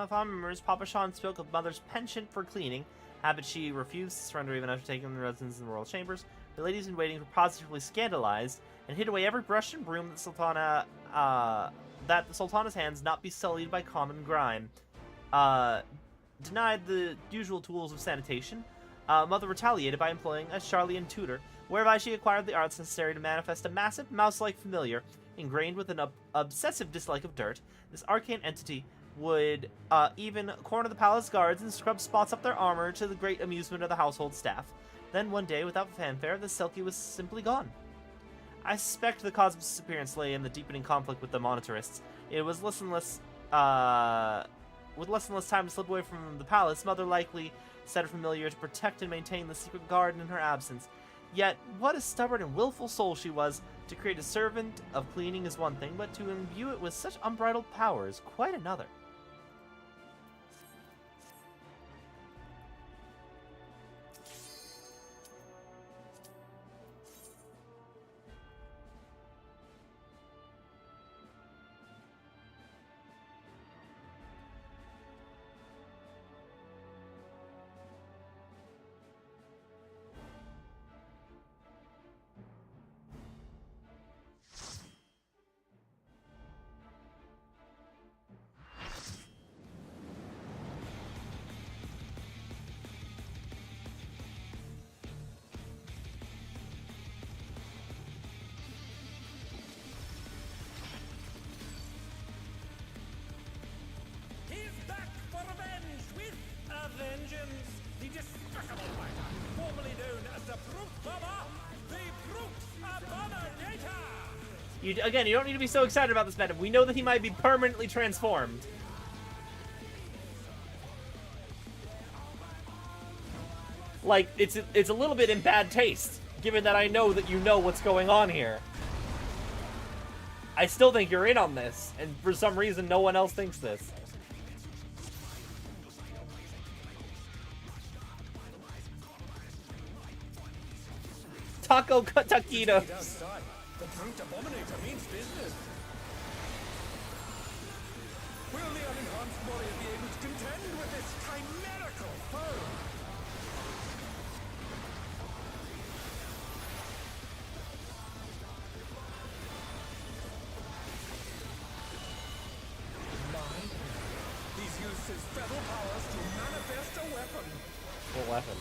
Fond members, Papa Sean spoke of Mother's penchant for cleaning, habit she refused to surrender even after taking the residence in the royal chambers. The ladies-in-waiting were positively scandalized and hid away every brush and broom that the Sultana's hands not be sullied by common grime. Denied the usual tools of sanitation, Mother retaliated by employing a Charlian tutor, whereby she acquired the arts necessary to manifest a massive, mouse-like familiar, ingrained with an obsessive dislike of dirt. This arcane entity would even corner the palace guards and scrub spots up their armor to the great amusement of the household staff. Then one day, without fanfare, the Selkie was simply gone. I suspect the cause of his disappearance lay in the deepening conflict with the monetarists. It was less and less, with less and less time to slip away from the palace, Mother likely set her familiar to protect and maintain the secret garden in her absence. Yet, what a stubborn and willful soul she was! To create a servant of cleaning is one thing, but to imbue it with such unbridled power is quite another. Vengeance! The despicable fighter, formerly known as the Brute Bomber, the Brute Abominator! Again, you don't need to be so excited about this madam. We know that he might be permanently transformed. Like, it's a little bit in bad taste, given that I know that you know what's going on here. I still think you're in on this, and for some reason no one else thinks this. Taco taquitos. The Brute Abominator means business. Will the unenhanced warrior be able to contend with this chimerical foe? He's used his feral powers to manifest a weapon. What weapon?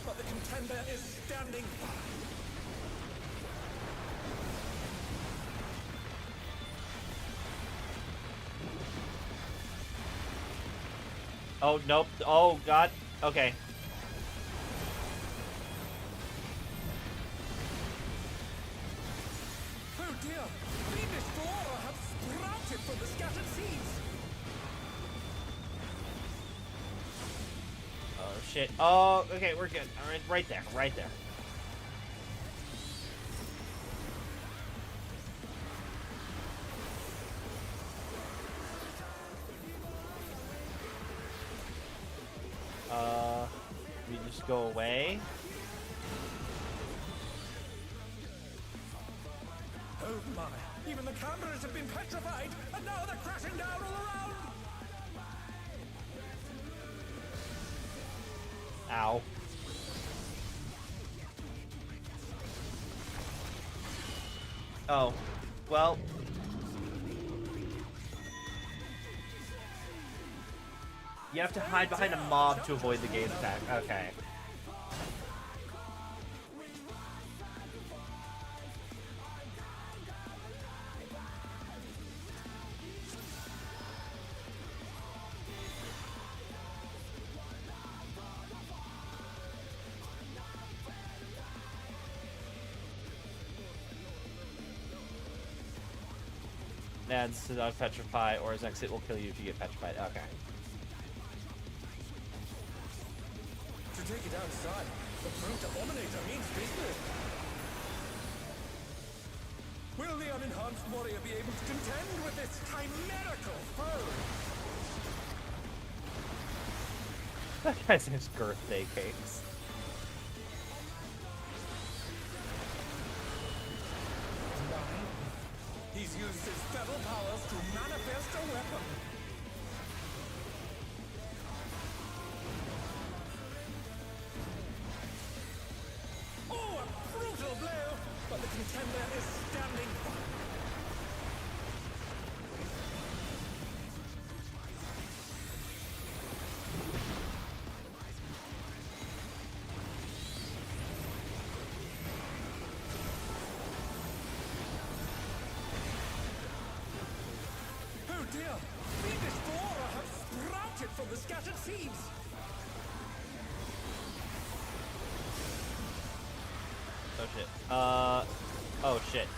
But the contender is standing fast. Oh, nope. Oh, God. Okay. Oh, dear. Fiendish flora have sprouted from the scattered seeds. Oh, shit. Oh, okay, we're good. All right, right there, right there. We just go away. Oh, my. Even the cameras have been petrified, and now they're crashing down all around. Ow. Oh. Well. You have to hide behind a mob to avoid the gaze attack. Okay. Adds to dog petrify, or his exit will kill you if you get petrified. Okay. To take it outside, the Brute Abominator means business. Will the unenhanced warrior be able to contend with this chimerical foe? That guy's his birthday cakes. He's used his feral powers to manifest a weapon. accursed seeds! Oh shit. Oh shit.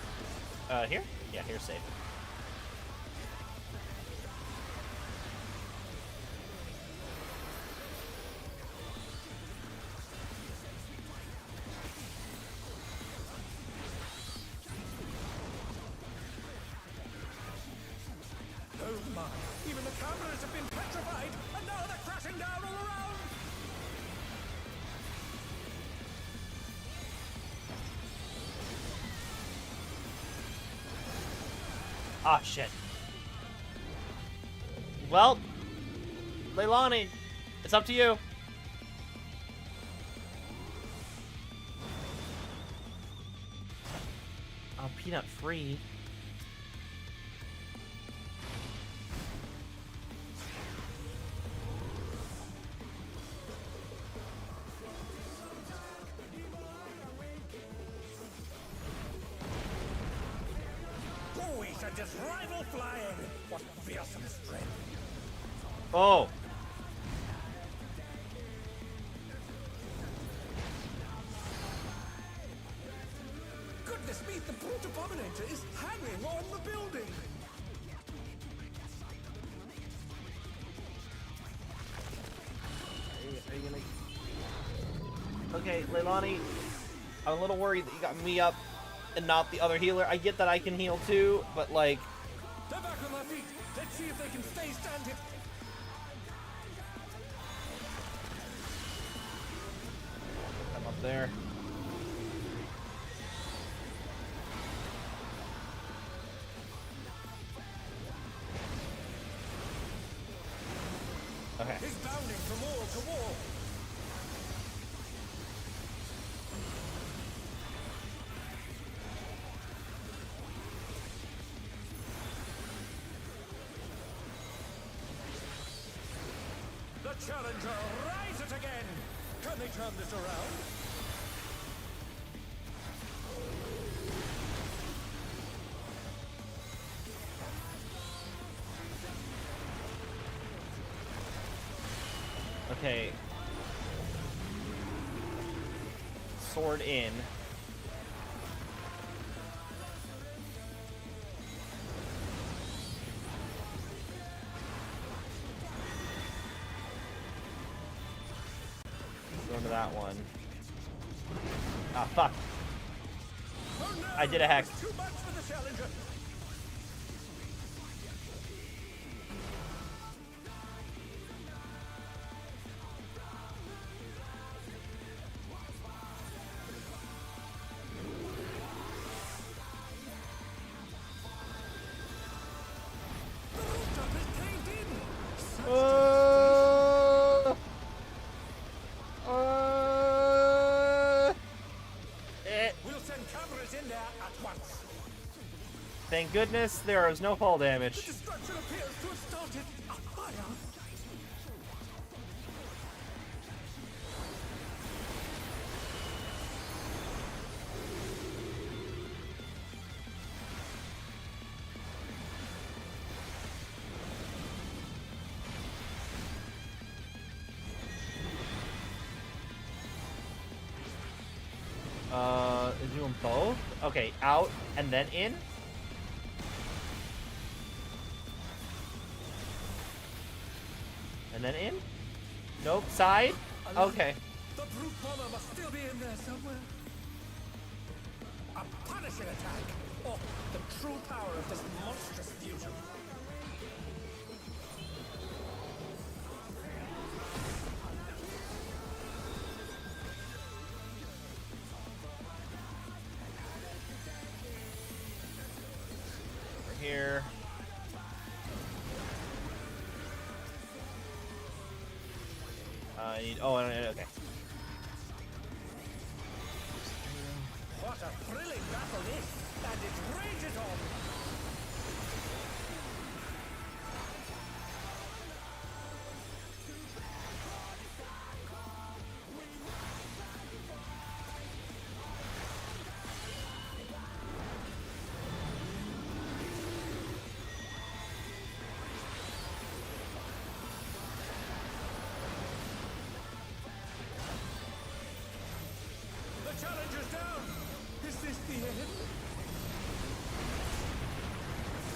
Here? Yeah, here's safe. Oh my! Even the cameras have been petrified, and now they're crashing down all around! Ah, shit. Well, Leilani, it's up to you. Oh, peanut free. Boys are just rival flying! What fearsome strength! Oh. Goodness me, the brute abominator is hanging on the building! Are you gonna... Okay, Leilani, I'm a little worried that you got me up and not the other healer. I get that I can heal too, but like... They're back on their feet! Let's see if they can stay standing! I'm up there. Okay. He's bounding from wall to wall! The challenger rises again! Can they turn this around? Okay. Sword in. Go to that one. Ah, fuck. Oh no! I did a hex. It's too much for the challenger! The rooftop is caved in! We'll send cameras in there at once! Thank goodness there is no fall The damage. destruction appears to have started a fire! Is doing both? Okay, out and then in? And then in? Nope, side? Okay. The brute bomber must still be in there somewhere. A punishing attack! Oh, the true power of this monstrous fusion. Over here. I need... Oh, okay. What a thrilling battle this! And it rages on!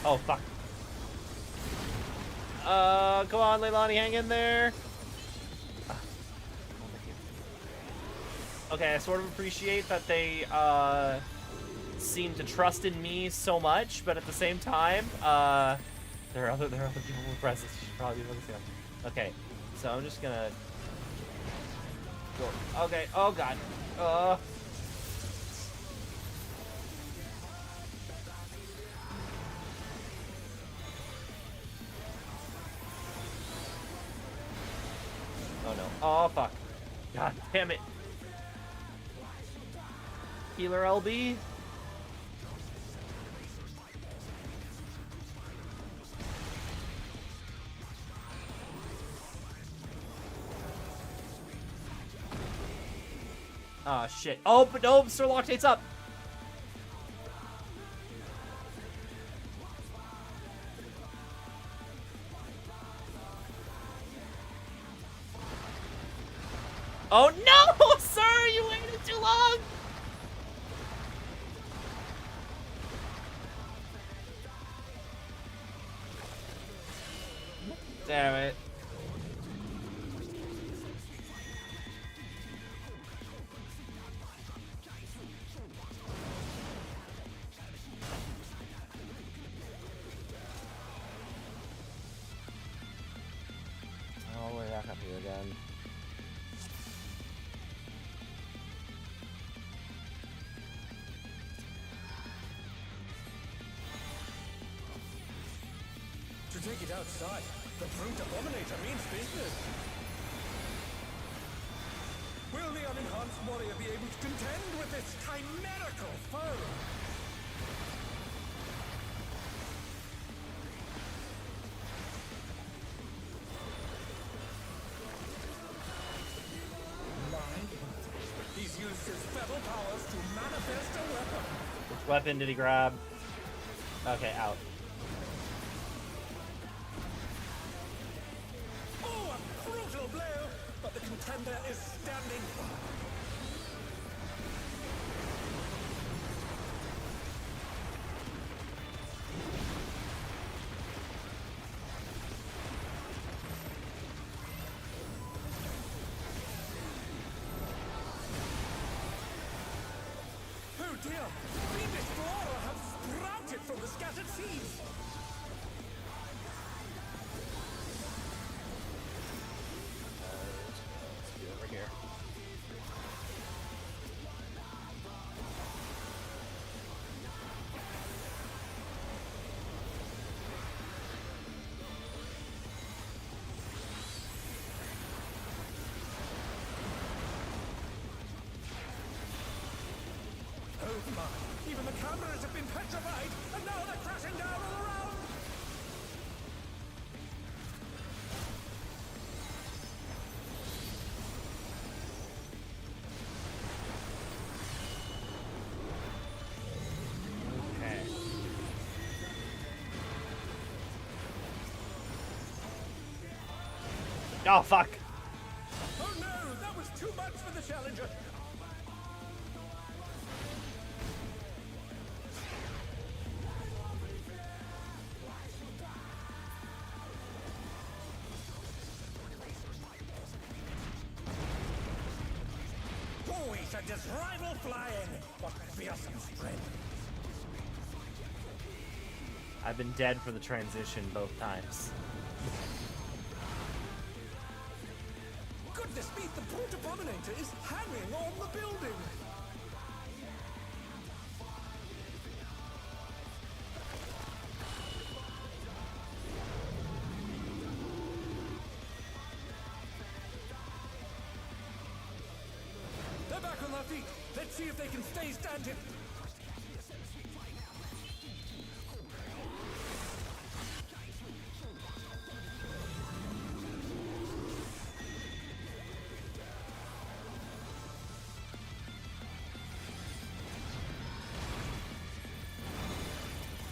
Oh, fuck. Come on, Leilani, hang in there. Okay, I sort of appreciate that they, seem to trust in me so much, but at the same time, there are other people with presence. You should probably be focusing on. Okay, so I'm just gonna go. Okay, oh god. Oh no. Oh fuck. God damn it. Healer LB. Ah, shit. Oh, but no, Sir Loctate's up. Oh no, sir, you waited too long. Damn it. Oh, we're back up here again. To take it outside, the brute abominator means business. Will the unenhanced warrior be able to contend with this chimerical foe? He's used his feral powers to manifest a weapon. Which weapon did he grab? Okay, out. Oh, a brutal blow! But the contender is standing. Oh dear! Fiendish Flora have sprouted from the scattered seeds! Let's be over here. Oh my! Even the cameras have been petrified, and now they're crashing down all around! Okay. Oh, fuck. Oh no! That was too much for the challenger! Oh, he sent his rival flying! What fearsome strength! I've been dead for the transition both times. Goodness me, the brute abominator is hanging on the building! They're back on their feet. Let's see if they can stay standing.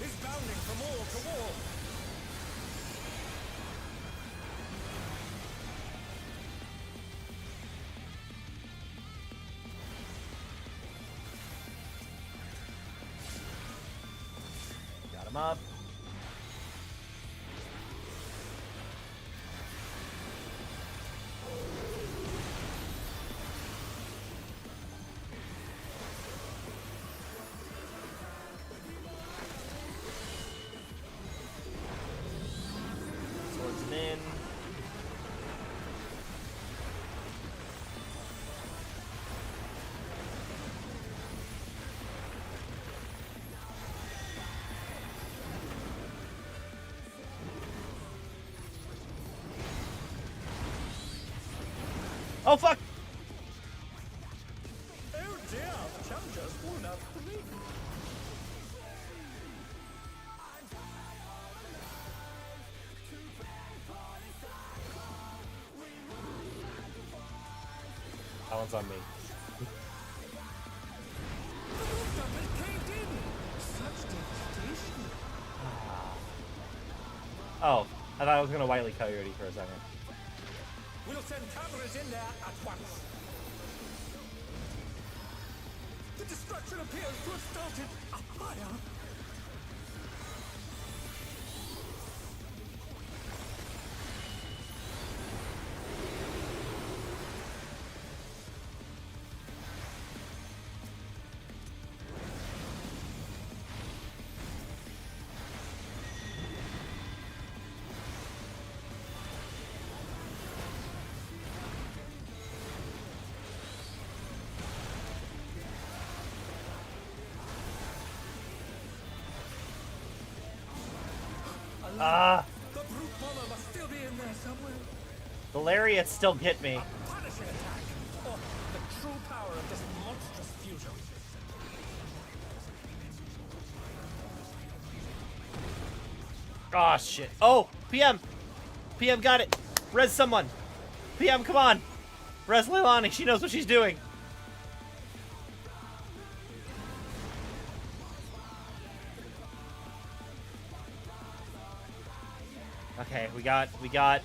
He's bounding from wall to wall. Got him up. Oh, fuck! Oh dear, challengers will not three. That one's on me. The rooftop is caved in. Such devastation. Oh, I thought I was gonna Wily Coyote for a second. We'll send cameras in there at once. The destruction appears to have started a fire. Ah! The brute bomber must still be in there somewhere. The lariats still get me. Punishing attack. Oh, the true power of this monstrous fusion. Oh shit. Oh! PM! PM got it! Res someone! PM, come on! Res Leilani, she knows what she's doing! Okay, we got...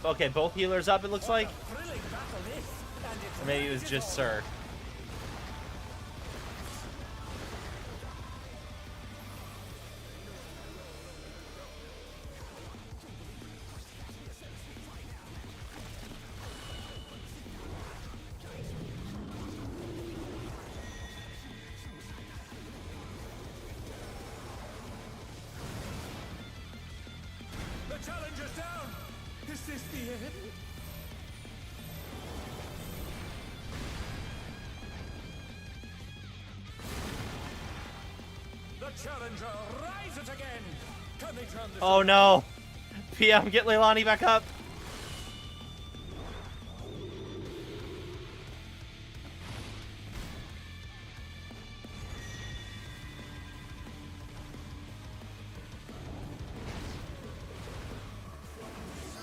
Okay, both healers up, it looks like. Thrilling battle this, and it's Or maybe it was just Sir. The challenger's down. Is this the end? The challenger rises again. Can they turn this? Oh no! PM, get Leilani back up!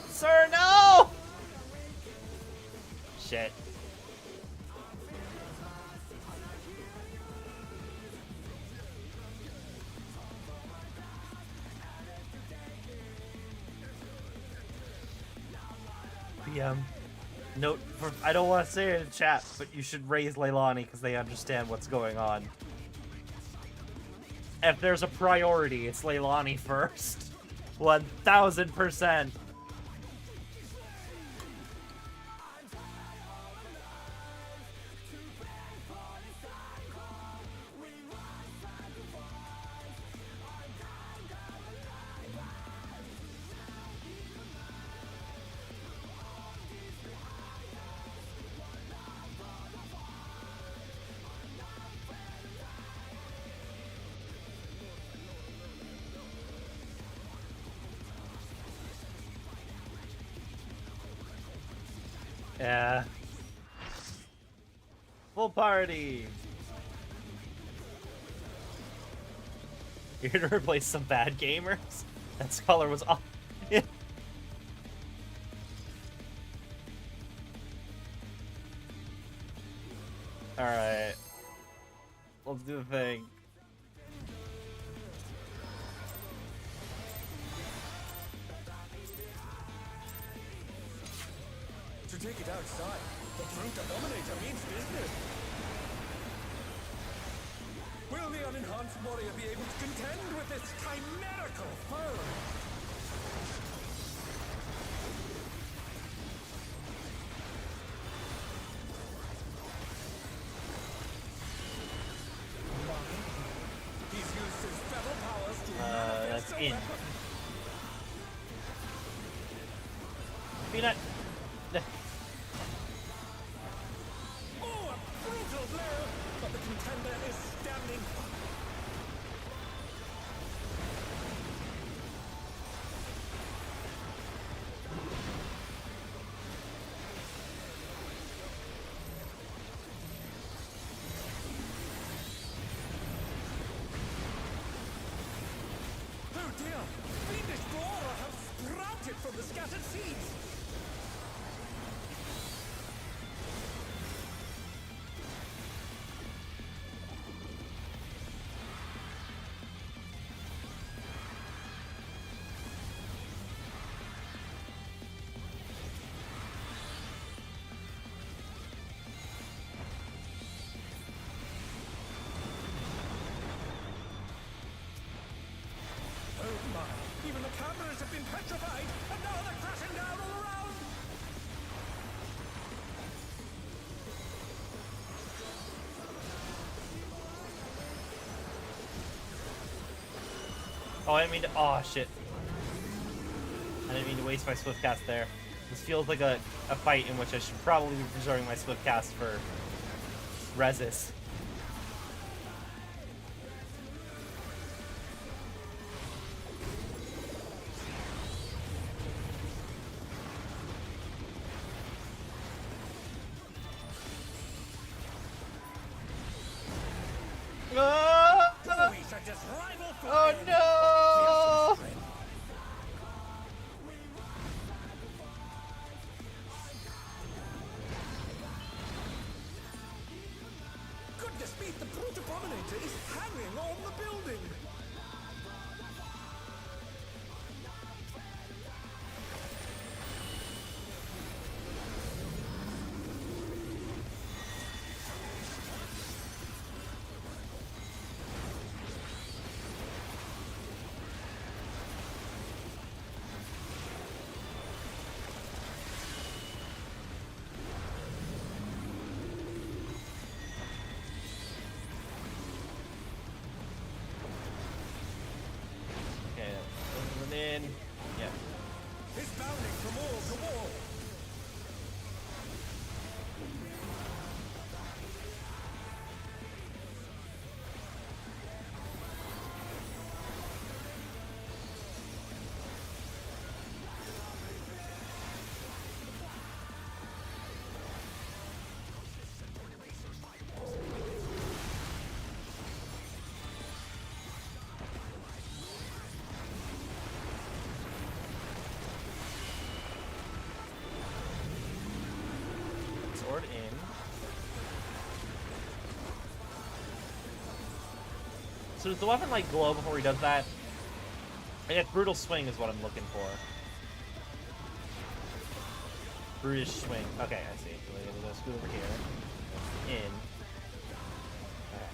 Sir, no! Shit. PM. Note for I don't want to say it in chat, but you should raise Leilani because they understand what's going on. If there's a priority, it's Leilani first. 1000%. Yeah. Full party. You're here to replace some bad gamers? That scholar was off. Alright. Let's do the thing. To take it outside, the brute abominator means business. Will the unenhanced warrior be able to contend with this chimerical foe? He's used his feral powers to manifest That's a in. weapon. Peanut. Oh, a brutal blow! But the contender is standing. dear! Fiendish flora have sprouted from the scattered seeds! Oh my! Even the cameras have been petrified, and now they're crashing down all around! Oh, I didn't mean to. Oh, shit. I didn't mean to waste my swift cast there. This feels like a fight in which I should probably be preserving my swift cast for Resis. We should just rival for Oh no! Goodness me, the Protoprominator is hanging on the building! Okay, and then yeah. It's bounding from wall to wall! Sword in. So does the weapon like glow before he does that? I guess brutal swing is what I'm looking for. Brutish swing. Okay, I see. So we're gonna scoot over here. In. Okay.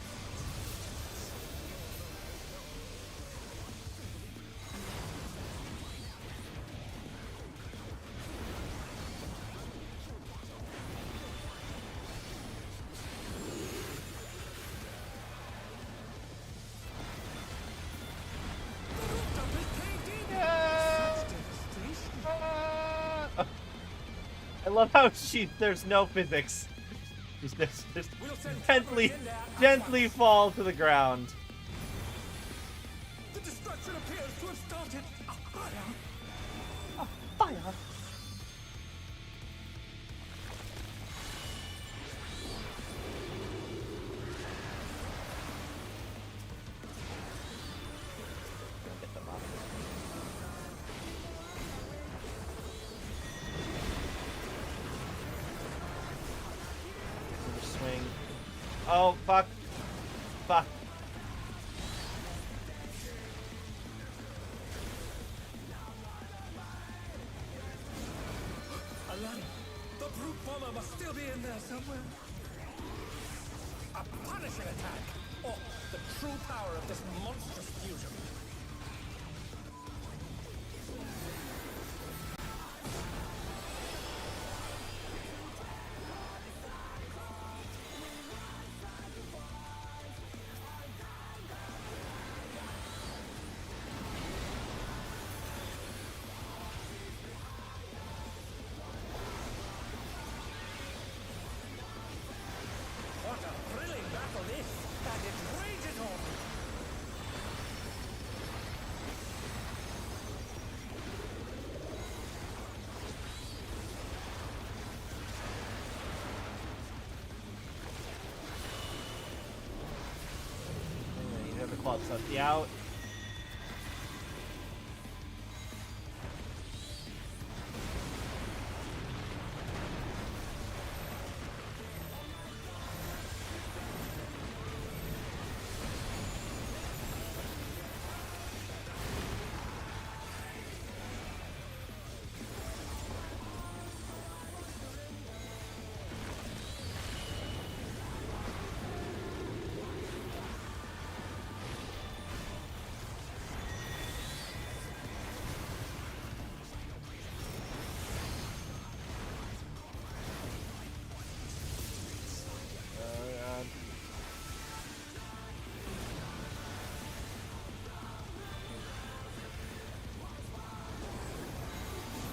I love how there's no physics. Just We'll send gently, cameras in there. gently fall to the ground. The destruction appears to have started a fire! Fire! Get them up. Swing. Oh, fuck. Fuck. Alana, the brute bomber must still be in there somewhere. A punishing attack! Or the true power of this monstrous fusion. What a thrilling battle this, and it rages on! You have the club safety out.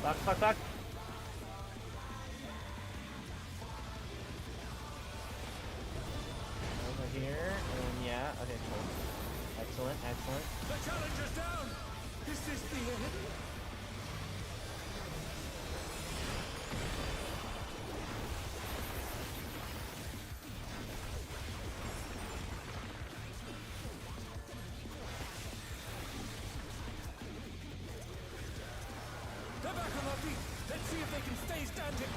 Fuck, fuck, fuck. Over here, and yeah, okay, cool. Excellent, excellent. The challenger's down! Is this the end? They're back on their feet! Let's see if they can stay standing!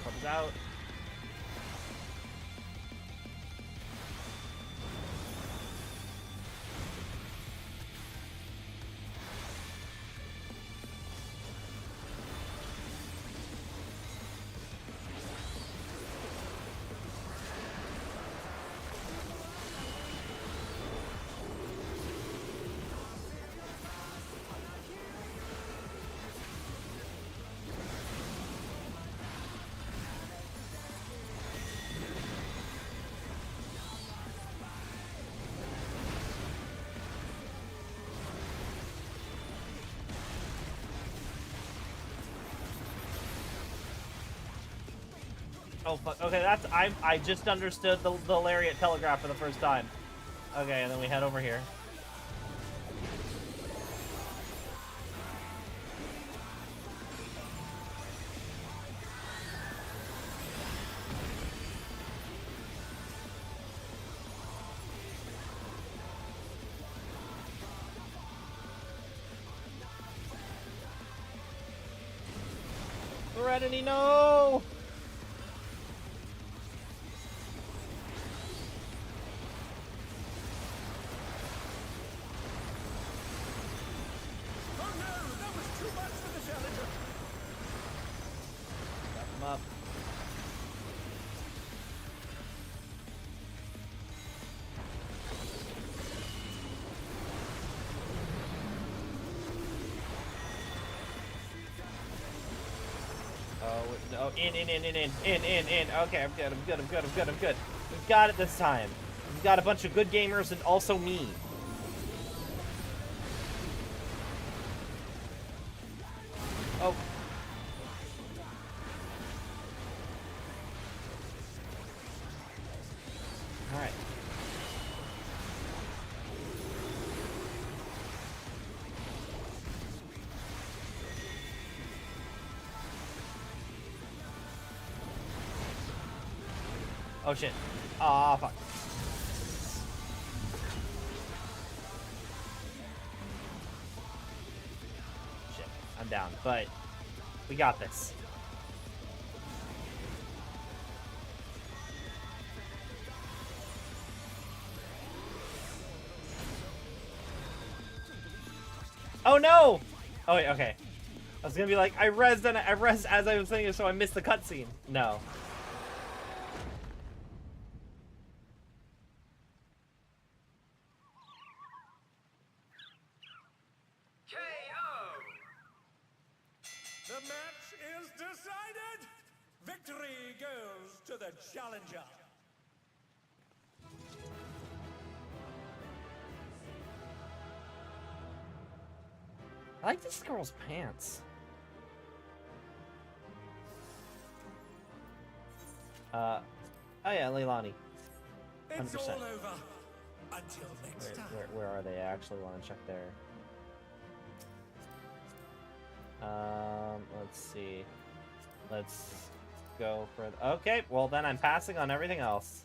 Comes out. Oh fuck. Okay, that's I just understood the lariat telegraph for the first time. Okay, and then we head over here. Serenity, no! Oh no! That was too much for the challenger! Wrap him up. Oh, in. Okay, I'm good. We've got it this time. We've got a bunch of good gamers and also me. Oh. Alright. Oh shit. Ah, fuck. Shit. I'm down, but we got this. Oh no! Oh wait, okay. I was gonna be like, I rezzed as I was saying it, so I missed the cutscene. No. The match is decided! Victory goes to the challenger! I like this girl's pants. Oh yeah, Leilani. It's 100%. all over. Until next time. Where are they? I actually want to check there. Let's see. Let's go for the... Okay, well then I'm passing on everything else.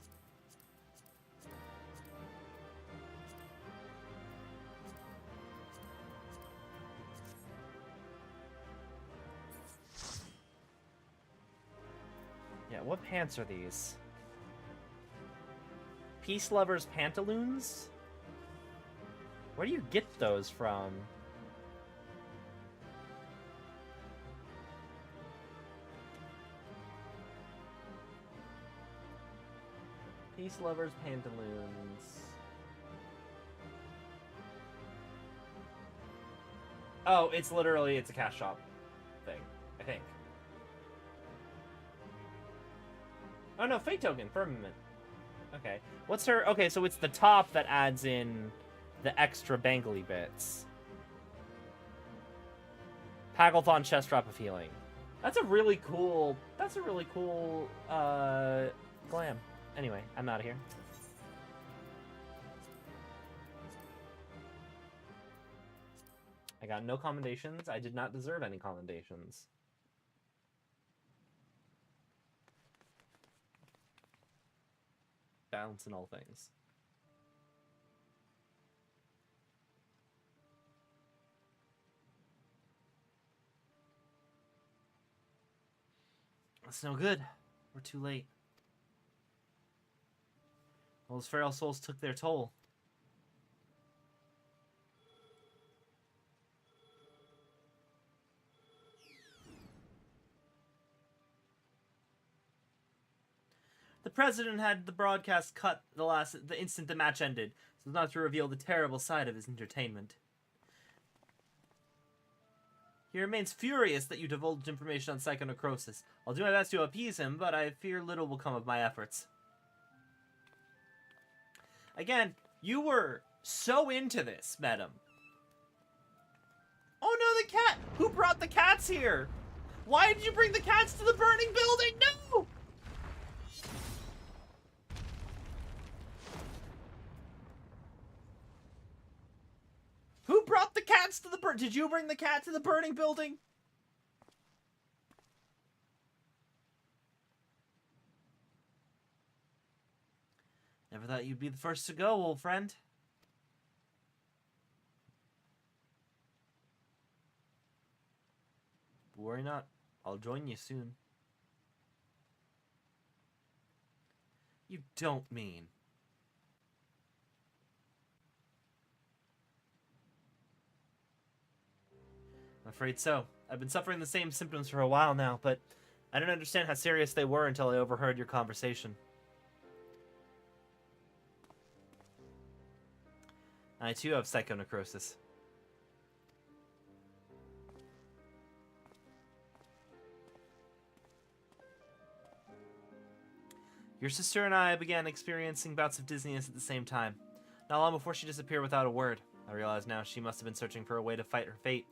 Yeah, what pants are these? Peace Lovers Pantaloons? Where do you get those from? Peace Lovers Pantaloons. Oh, it's a cash shop thing, I think. Oh no, fate token, firmament. Okay. What's her... Okay, so it's the top that adds in the extra bangly bits. Pagglethon chest drop of healing. That's a really cool... glam. Anyway, I'm out of here. I got no commendations. I did not deserve any commendations. Balance in all things. That's no good. We're too late. Those feral souls took their toll. The president had the broadcast cut the instant the match ended, so as not to reveal the terrible side of his entertainment. He remains furious that you divulged information on psychonecrosis. I'll do my best to appease him, but I fear little will come of my efforts. Again, you were so into this, madam. Oh no, the cat! Who brought the cats here? Why did you bring the cats to the burning building? No! Who brought the cats to the Did you bring the cat to the burning building? Never thought you'd be the first to go, old friend. But worry not. I'll join you soon. You don't mean... I'm afraid so. I've been suffering the same symptoms for a while now, but I didn't understand how serious they were until I overheard your conversation. I too have psychonecrosis. Your sister and I began experiencing bouts of dizziness at the same time. Not long before she disappeared without a word. I realize now she must have been searching for a way to fight her fate.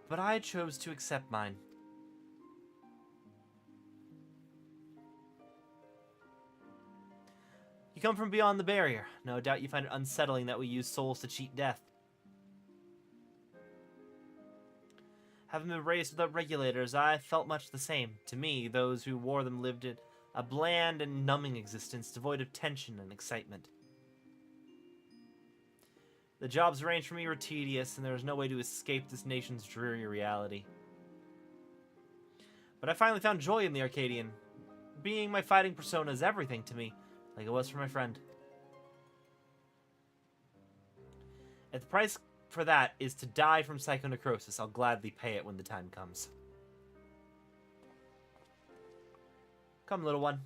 But I chose to accept mine. You come from beyond the barrier. No doubt you find it unsettling that we use souls to cheat death. Having been raised without regulators, I felt much the same. To me, those who wore them lived a bland and numbing existence, devoid of tension and excitement. The jobs arranged for me were tedious, and there was no way to escape this nation's dreary reality. But I finally found joy in the Arcadian. Being my fighting persona is everything to me, like it was for my friend. If the price for that is to die from psychonecrosis, I'll gladly pay it when the time comes. Come, little one.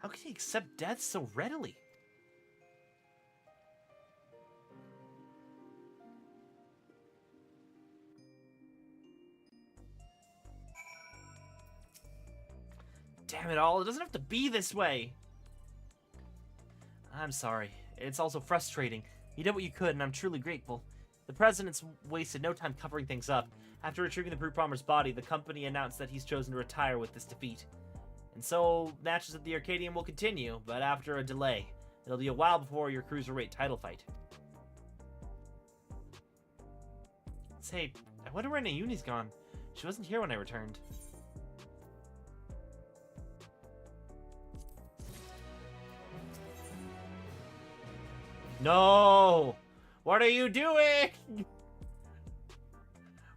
How can he accept death so readily? Damn it all, it doesn't have to be this way. I'm sorry. It's also frustrating. You did what you could, and I'm truly grateful. The president's wasted no time covering things up. After retrieving the Brute Bomber's body, the company announced that he's chosen to retire with this defeat. And so, matches at the Arcadian will continue, but after a delay. It'll be a while before your cruiserweight title fight. Say, I wonder where Nayuni's gone. She wasn't here when I returned. No! What are you doing?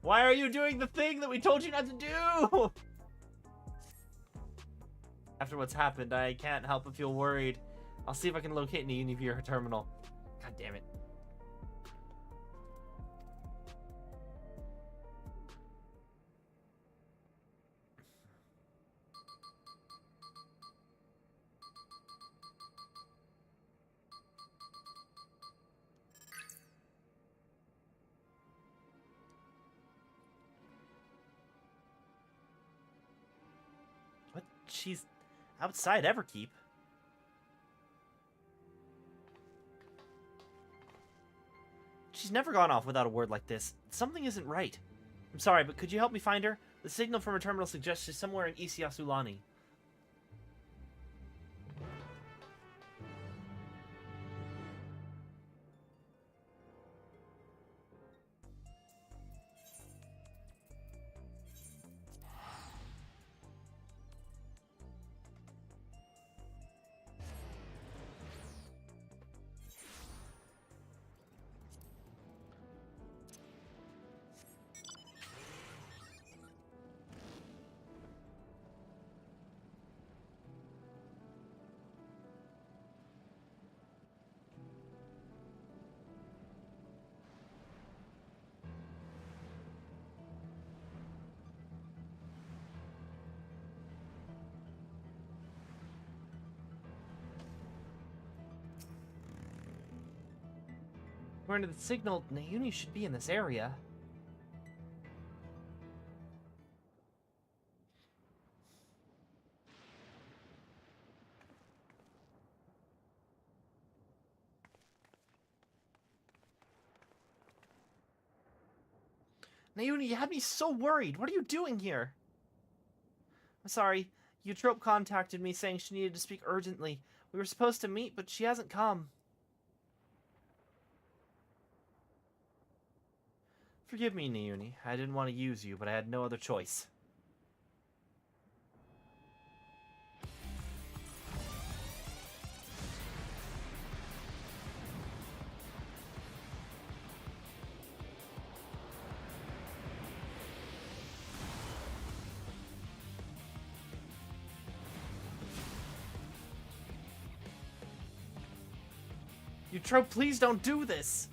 Why are you doing the thing that we told you not to do? After what's happened, I can't help but feel worried. I'll see if I can locate Naomi via her terminal. God damn it. What? She's outside Everkeep? She's never gone off without a word like this. Something isn't right. I'm sorry, but could you help me find her? The signal from her terminal suggests she's somewhere in Isiasulani. According to the signal, Naomi should be in this area. Naomi, you had me so worried. What are you doing here? I'm sorry. Eutrope contacted me saying she needed to speak urgently. We were supposed to meet, but she hasn't come. Forgive me, Naomi. I didn't want to use you, but I had no other choice. Eutrope, please don't do this!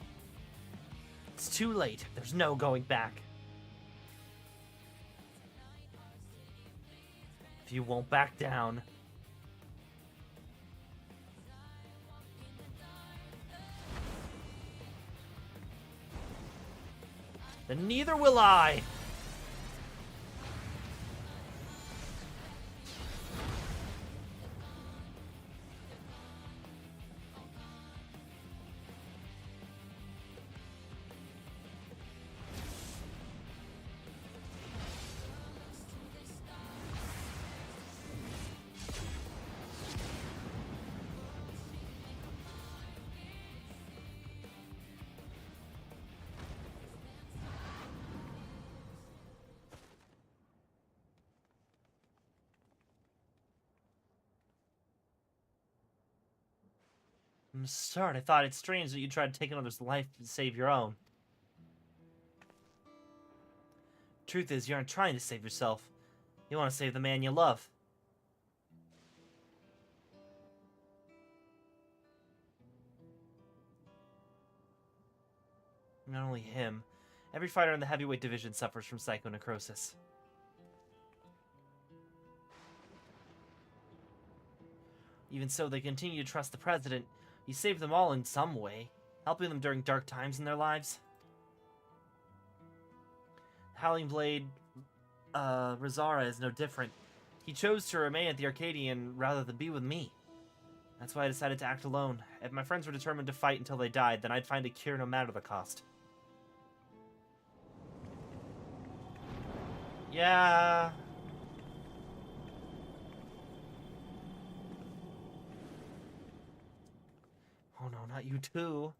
It's too late. There's no going back. If you won't back down... then neither will I! From the start, I thought it's strange that you tried to take another's life to save your own. Truth is, you aren't trying to save yourself. You want to save the man you love. Not only him, every fighter in the heavyweight division suffers from psychonecrosis. Even so, they continue to trust the president. He saved them all in some way, helping them during dark times in their lives. Howling Blade, Rizara is no different. He chose to remain at the Arcadian rather than be with me. That's why I decided to act alone. If my friends were determined to fight until they died, then I'd find a cure no matter the cost. Yeah... oh no, not you too.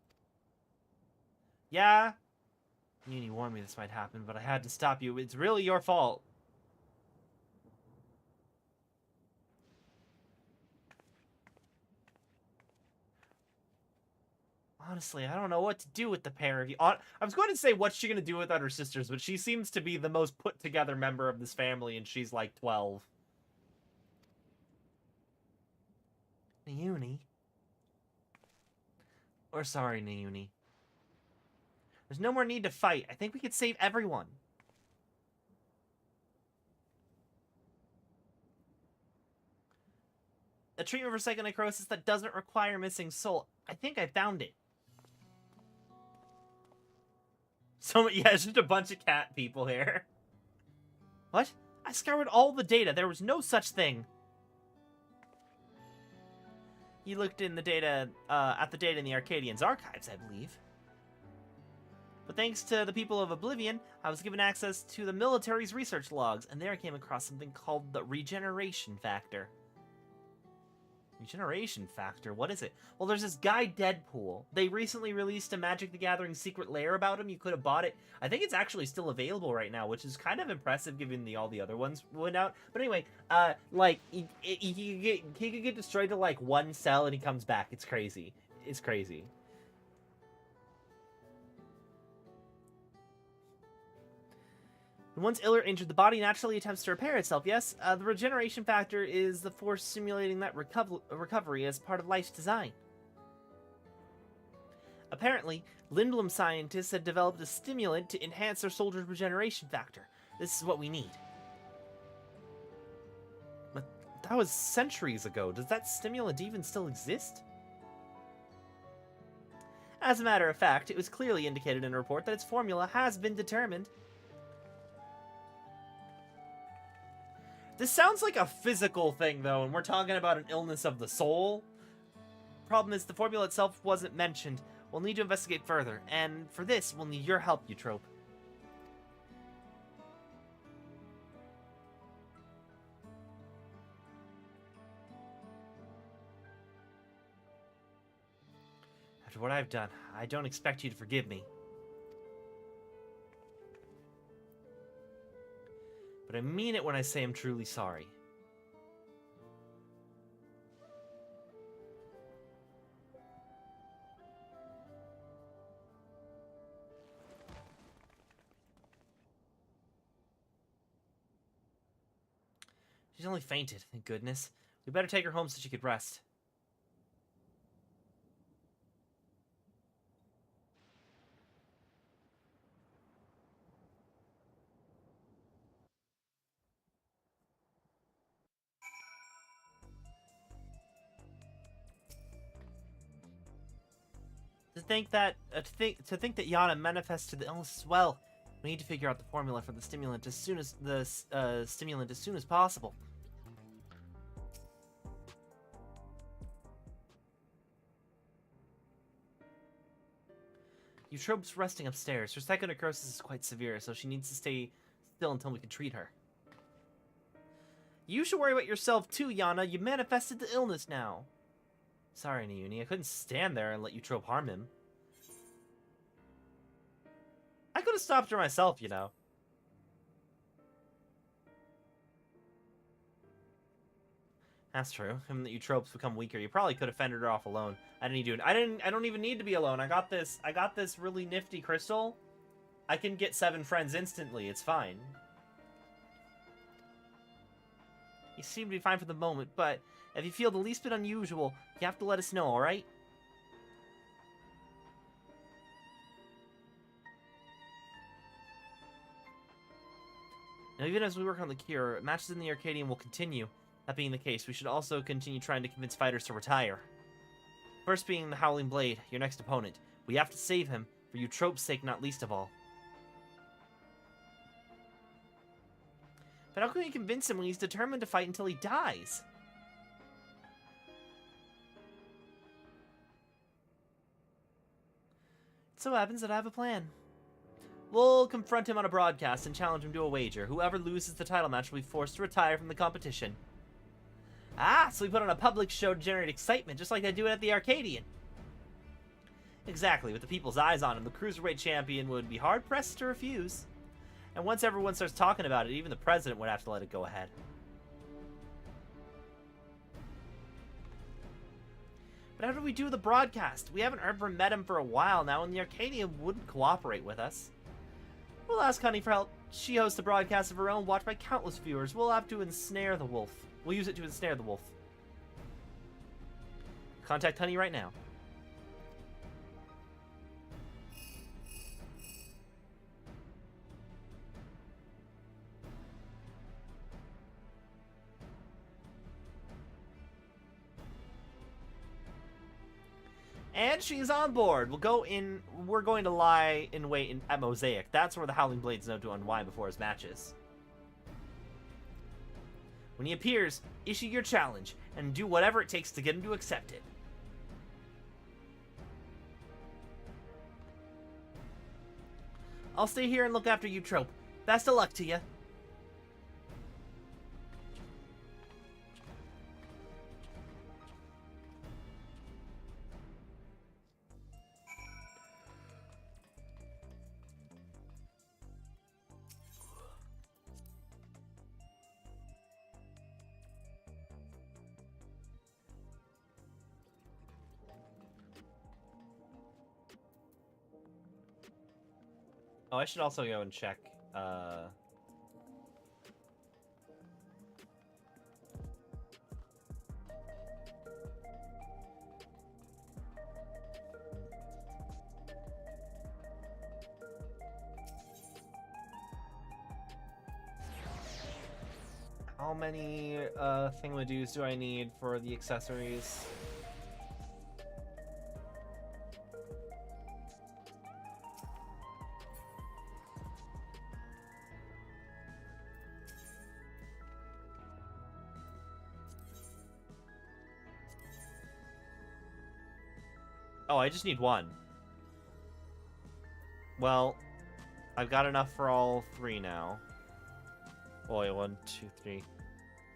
Yeah? You warned me this might happen, but I had to stop you. It's really your fault. Honestly, I don't know what to do with the pair of you. I was going to say what's she going to do without her sisters, but she seems to be the most put-together member of this family, and she's like 12. Naomi. Or sorry, Naomi. There's no more need to fight. I think we could save everyone. A treatment for psychonecrosis that doesn't require missing soul. I think I found it. So, yeah, it's just a bunch of cat people here. What? I scoured all the data. There was no such thing. You looked in the data, at the data in the Arcadian's archives, I believe. But thanks to the people of Oblivion, I was given access to the military's research logs, and there I came across something called the regeneration factor. Regeneration factor? What is it? Well, there's this guy Deadpool. They recently released a Magic the Gathering secret lair about him. You could have bought it. I think it's actually still available right now, which is kind of impressive given all the other ones went out. But anyway, like, he could get destroyed to, like, one cell and he comes back. It's crazy. It's crazy. Once ill or injured, the body naturally attempts to repair itself, yes? The regeneration factor is the force simulating that recovery as part of life's design. Apparently, Lindblom scientists had developed a stimulant to enhance their soldiers' regeneration factor. This is what we need. But that was centuries ago. Does that stimulant even still exist? As a matter of fact, it was clearly indicated in a report that its formula has been determined. This sounds like a physical thing, though, and we're talking about an illness of the soul. Problem is, the formula itself wasn't mentioned. We'll need to investigate further, and for this, we'll need your help, Eutrope. After what I've done, I don't expect you to forgive me. But I mean it when I say I'm truly sorry. She's only fainted, thank goodness. We better take her home so she could rest. To think that Yana manifested the illness as well, we need to figure out the formula for the stimulant as soon as possible. Eutrope's resting upstairs. Her psychonecrosis is quite severe, so she needs to stay still until we can treat her. You should worry about yourself too, Yana. You manifested the illness now. Sorry, Naomi. I couldn't stand there and let Eutrope harm him. I could have stopped her myself, you know. That's true. Given that Eutrope's become weaker, you probably could have fended her off alone. I don't even need to be alone. I got this really nifty crystal. I can get 7 friends instantly. It's fine. You seem to be fine for the moment, but if you feel the least bit unusual, you have to let us know, alright? Now, even as we work on the cure, matches in the Arcadian will continue. That being the case, we should also continue trying to convince fighters to retire. First being the Howling Blade, your next opponent. We have to save him, for Eutrope's sake not least of all. But how can we convince him when he's determined to fight until he dies? It so happens that I have a plan. We'll confront him on a broadcast and challenge him to a wager. Whoever loses the title match will be forced to retire from the competition. Ah, so we put on a public show to generate excitement, just like they do it at the Arcadian. Exactly, with the people's eyes on him, the Cruiserweight Champion would be hard-pressed to refuse. And once everyone starts talking about it, even the President would have to let it go ahead. But how do we do the broadcast? We haven't ever met him for a while now, and the Arcadia wouldn't cooperate with us. We'll ask Honey for help. She hosts a broadcast of her own, watched by countless viewers. We'll have to ensnare the wolf. We'll use it to ensnare the wolf. Contact Honey right now. And she's on board. We're going to lie in wait at Mosaic. That's where the Howling Blades know to unwind before his matches. When he appears, issue your challenge and do whatever it takes to get him to accept it. I'll stay here and look after you, Trope. Best of luck to you. Oh, I should also go and check, how many, thingamadoos do I need for the accessories? Oh, I just need one. Well, I've got enough for all three now. Oh, wait, 1, 2, 3.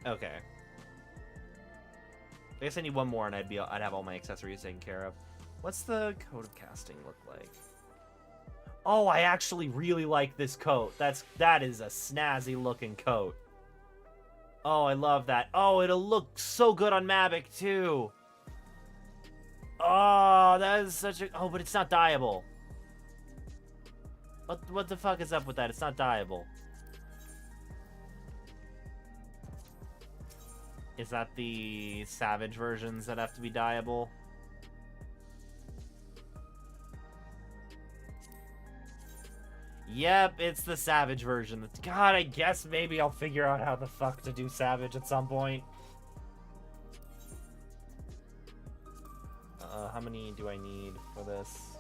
Okay. I guess I need one more, and I'd have all my accessories taken care of. What's the coat of casting look like? Oh, I actually really like this coat. That is a snazzy looking coat. Oh, I love that. Oh, it'll look so good on Mavic too. Oh, that is such a... Oh, but it's not dyeable. What the fuck is up with that? It's not dyeable. Is that the Savage versions that have to be dyeable? Yep, it's the Savage version. God, I guess maybe I'll figure out how the fuck to do Savage at some point. How many do I need for this?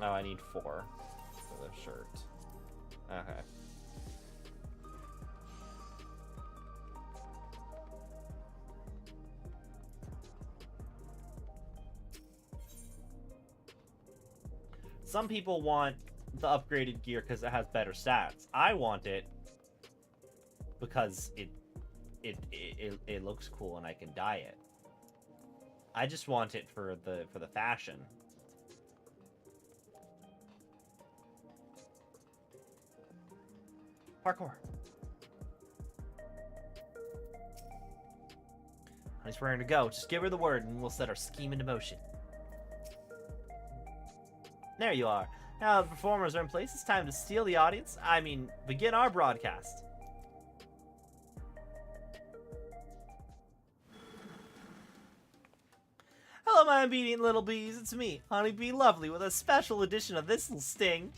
Oh, I need 4 for the shirt. Okay. Some people want the upgraded gear because it has better stats. I want it because it looks cool and I can dye it. I just want it for the fashion. Parkour. Honey's raring to go. Just give her the word and we'll set our scheme into motion. There you are. Now the performers are in place, it's time to steal the audience. I mean, begin our broadcast. Hello, my obedient little bees. It's me, Honeybee Lovely, with a special edition of this little sting.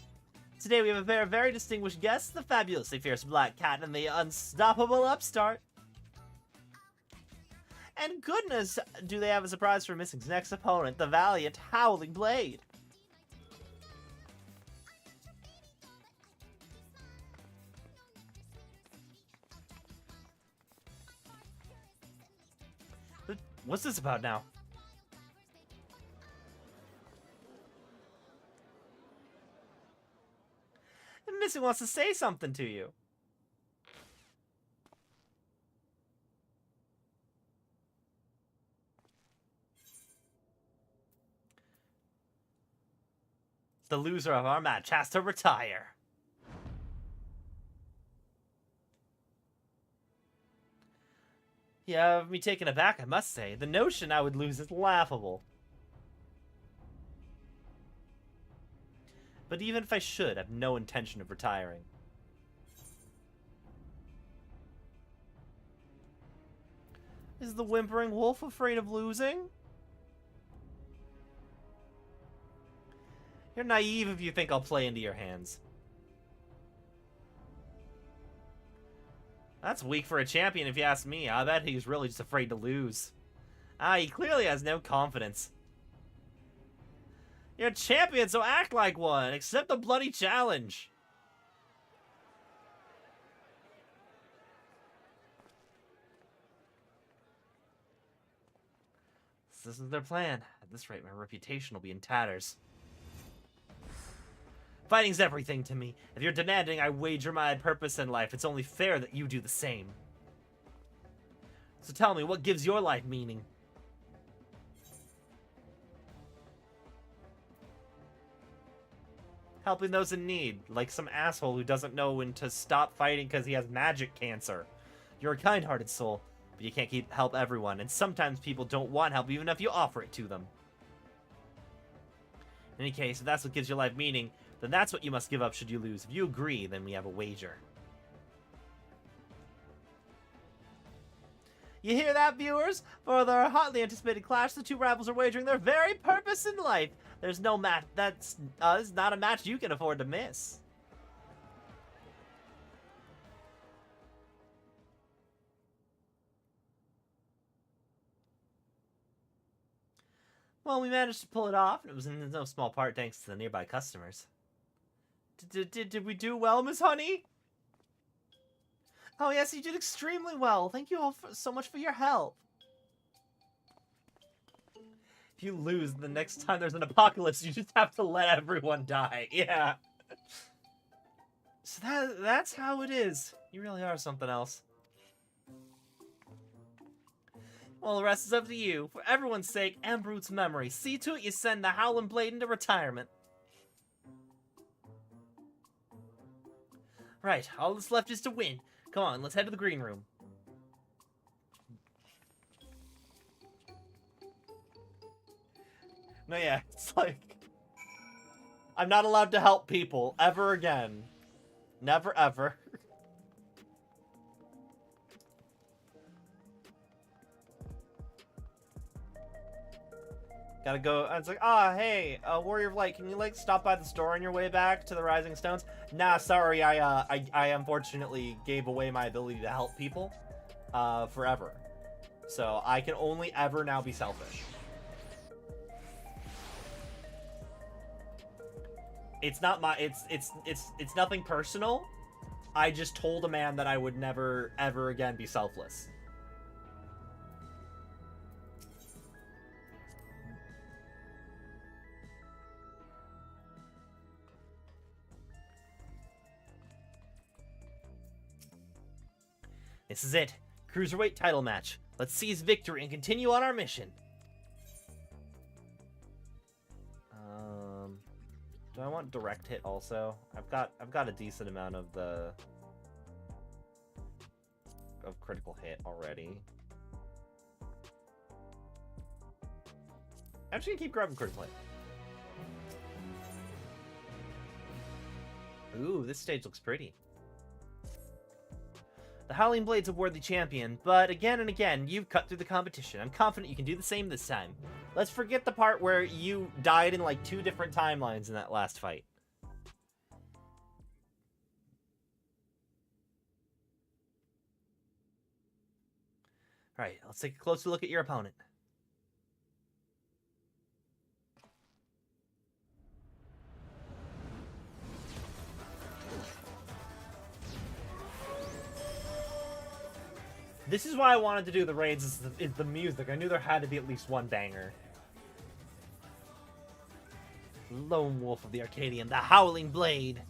Today we have a pair of very distinguished guests, the fabulously fierce Black Cat and the unstoppable Upstart. And goodness, do they have a surprise for Missing's next opponent, the valiant Howling Blade. What's this about now? Missing wants to say something to you. The loser of our match has to retire. You have me taken aback, I must say. The notion I would lose is laughable. But even if I should, I have no intention of retiring. Is the whimpering wolf afraid of losing? You're naive if you think I'll play into your hands. That's weak for a champion if you ask me. I bet he's really just afraid to lose. He clearly has no confidence. You're a champion, so act like one. Accept the bloody challenge. This is their plan. At this rate, my reputation will be in tatters. Fighting's everything to me. If you're demanding I wager my purpose in life, it's only fair that you do the same. So tell me, what gives your life meaning? Helping those in need, like some asshole who doesn't know when to stop fighting because he has magic cancer. You're a kind-hearted soul, but you can't help everyone, and sometimes people don't want help even if you offer it to them. In any case, if that's what gives your life meaning, then that's what you must give up should you lose. If you agree, then we have a wager. You hear that, viewers? For their hotly anticipated clash, the two rivals are wagering their very purpose in life. There's no match. This is not a match you can afford to miss. Well, we managed to pull it off, and it was in no small part thanks to the nearby customers. Did we do well, Miss Honey? Oh yes, you did extremely well. Thank you all so much for your help. If you lose, the next time there's an apocalypse, you just have to let everyone die. Yeah. So that's how it is. You really are something else. Well, the rest is up to you. For everyone's sake and Brute's memory, see to it you send the Howling Blade into retirement. Right, all that's left is to win. Come on, let's head to the green room. No, yeah, it's like... I'm not allowed to help people ever again. Never, ever. Gotta go. It's like, hey, Warrior of Light, can you, like, stop by the store on your way back to the Rising Stones? Nah, sorry, I unfortunately gave away my ability to help people, forever. So, I can only ever now be selfish. It's not my, it's nothing personal. I just told a man that I would never, ever again be selfless. This is it. Cruiserweight title match. Let's seize victory and continue on our mission. Do I want direct hit also? I've got a decent amount of critical hit already. I'm just gonna keep grabbing critical hit. Ooh, this stage looks pretty. The Howling Blade's a worthy champion, but again and again, you've cut through the competition. I'm confident you can do the same this time. Let's forget the part where you died in like 2 different timelines in that last fight. Alright, let's take a closer look at your opponent. This is why I wanted to do the raids, is the music. I knew there had to be at least one banger. Lone Wolf of the Arcadian, the Howling Blade.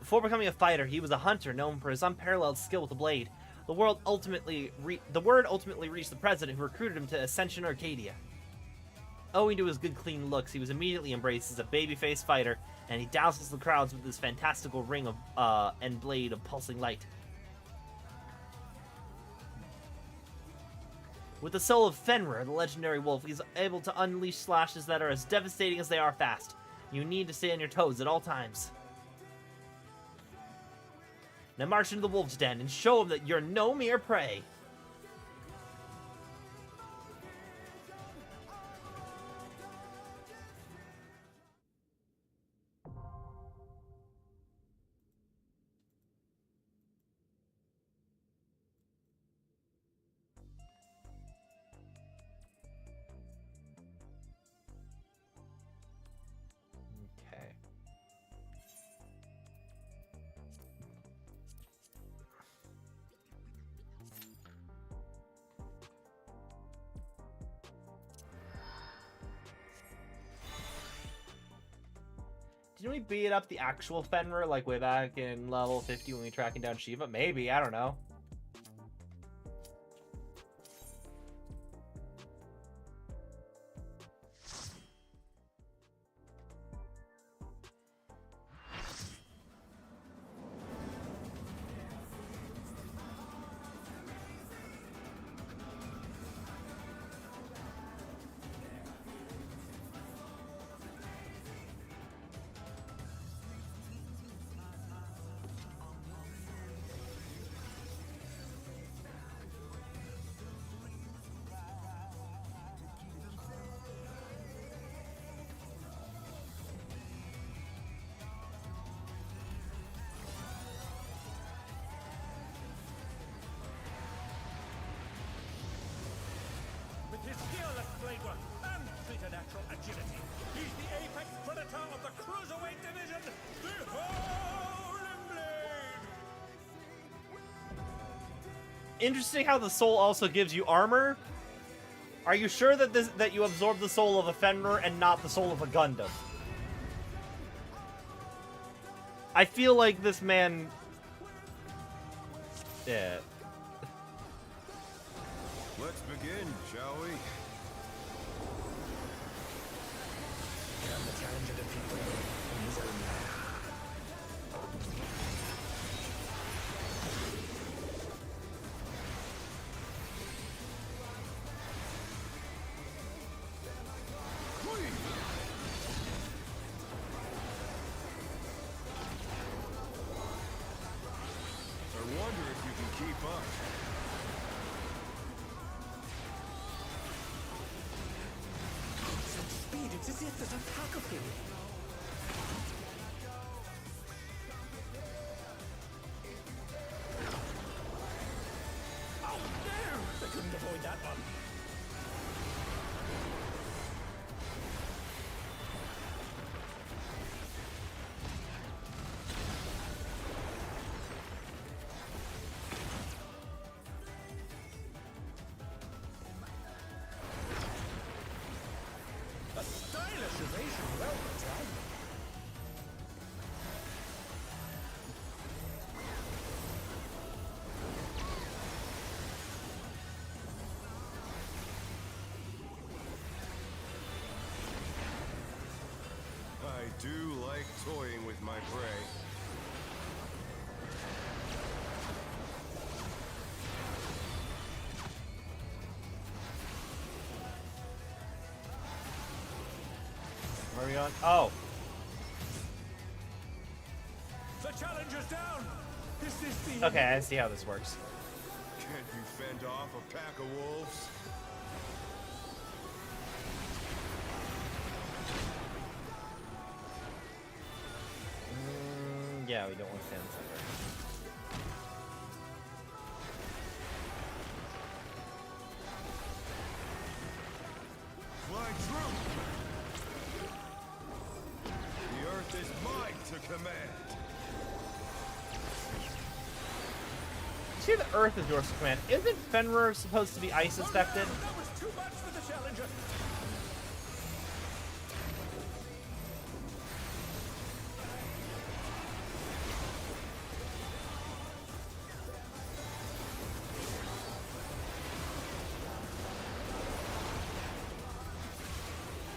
Before becoming a fighter, he was a hunter known for his unparalleled skill with the blade. The word ultimately reached the president who recruited him to Ascension Arcadia. Owing to his good clean looks, he was immediately embraced as a babyface fighter and he dazzles the crowds with his fantastical ring of and blade of pulsing light. With the soul of Fenrir, the legendary wolf, he's able to unleash slashes that are as devastating as they are fast. You need to stay on your toes at all times. Now march into the wolf's den and show him that you're no mere prey. Okay. Didn't we beat up the actual Fenrir like way back in level 50 when we were tracking down Shiva? Maybe, I don't know. With his fearless blade work and preternatural agility, he's the apex predator of the cruiserweight division, the Howling Blade! Interesting how the soul also gives you armor. Are you sure that that you absorb the soul of a Fenrir and not the soul of a Gundam? I feel like this man... Yeah. Let's begin, shall we? I wonder if you can keep up. Speed, it's as if there's a pack of him. Oh no! They couldn't avoid that one. A stylish evasion, well done. I do like toying with my prey. Where are we on? Oh. The challenger's down. Is this the Okay, I see how this works. Can't you fend off a pack of wolves? Yeah, we don't want to stand somewhere. Fly through! The earth is mine to command. You see, the Earth is yours to command. Isn't Fenrir supposed to be ice infected? That was too much for the challenger.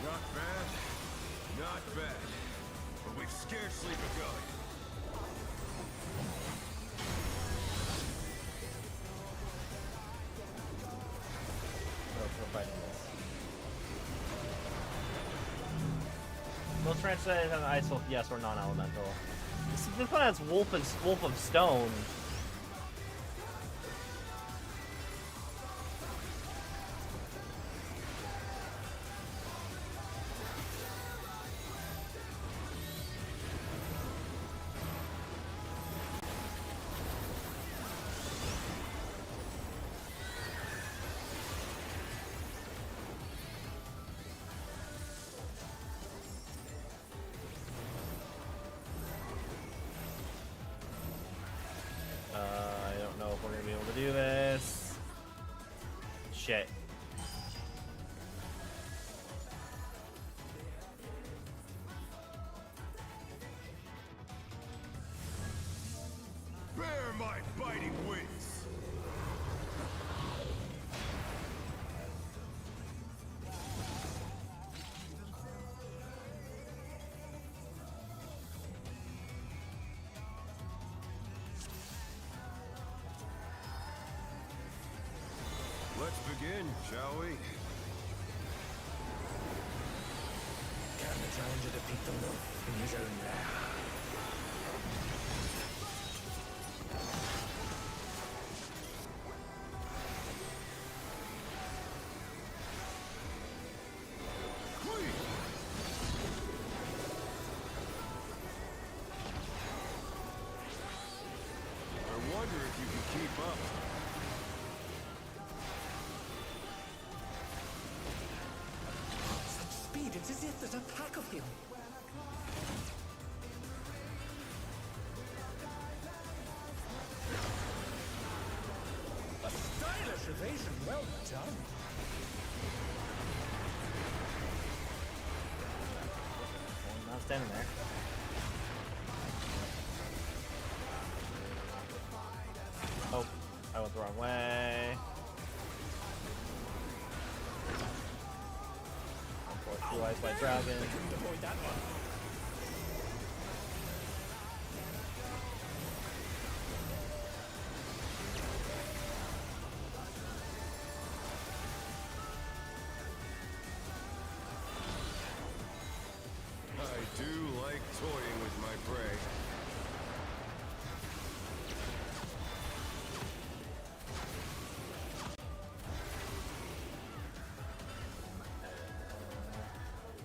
Not bad, not bad. But we've scarcely begun. We're fighting this. Most franchises have Ice Wolf, yes, or non-elemental. This one has Wolf of Stone. I don't know if we're gonna be able to do this. Shit. Bear my biting wings. Let's begin, shall we? Can the challenger defeat the wolf in his own lair? I wonder if you can keep up. Such speed, it's as if there's a pack of him. A stylish evasion, well done. Well, not standing there. Oh, I went the wrong way. Blue Eyes White Dragon. Couldn't avoid that one. I do like toying with my prey.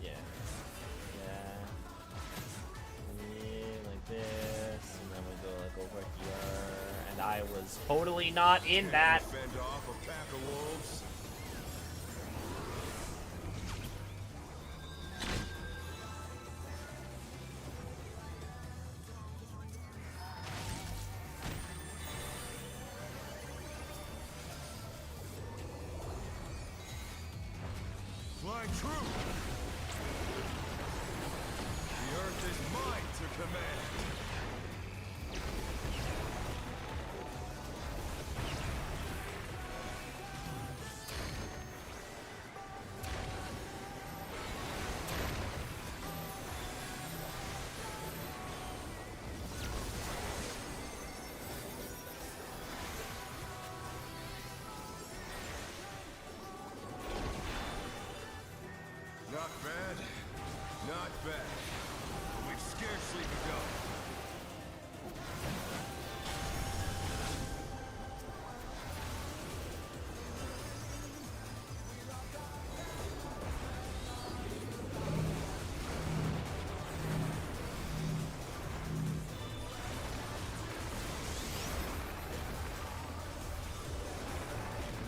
Yeah. Like this, and then we go like over here. And I was totally not in that. Fend off a pack of wolves. Flying true. The earth is mine to command. Not bad. Not bad. We've scarcely begun.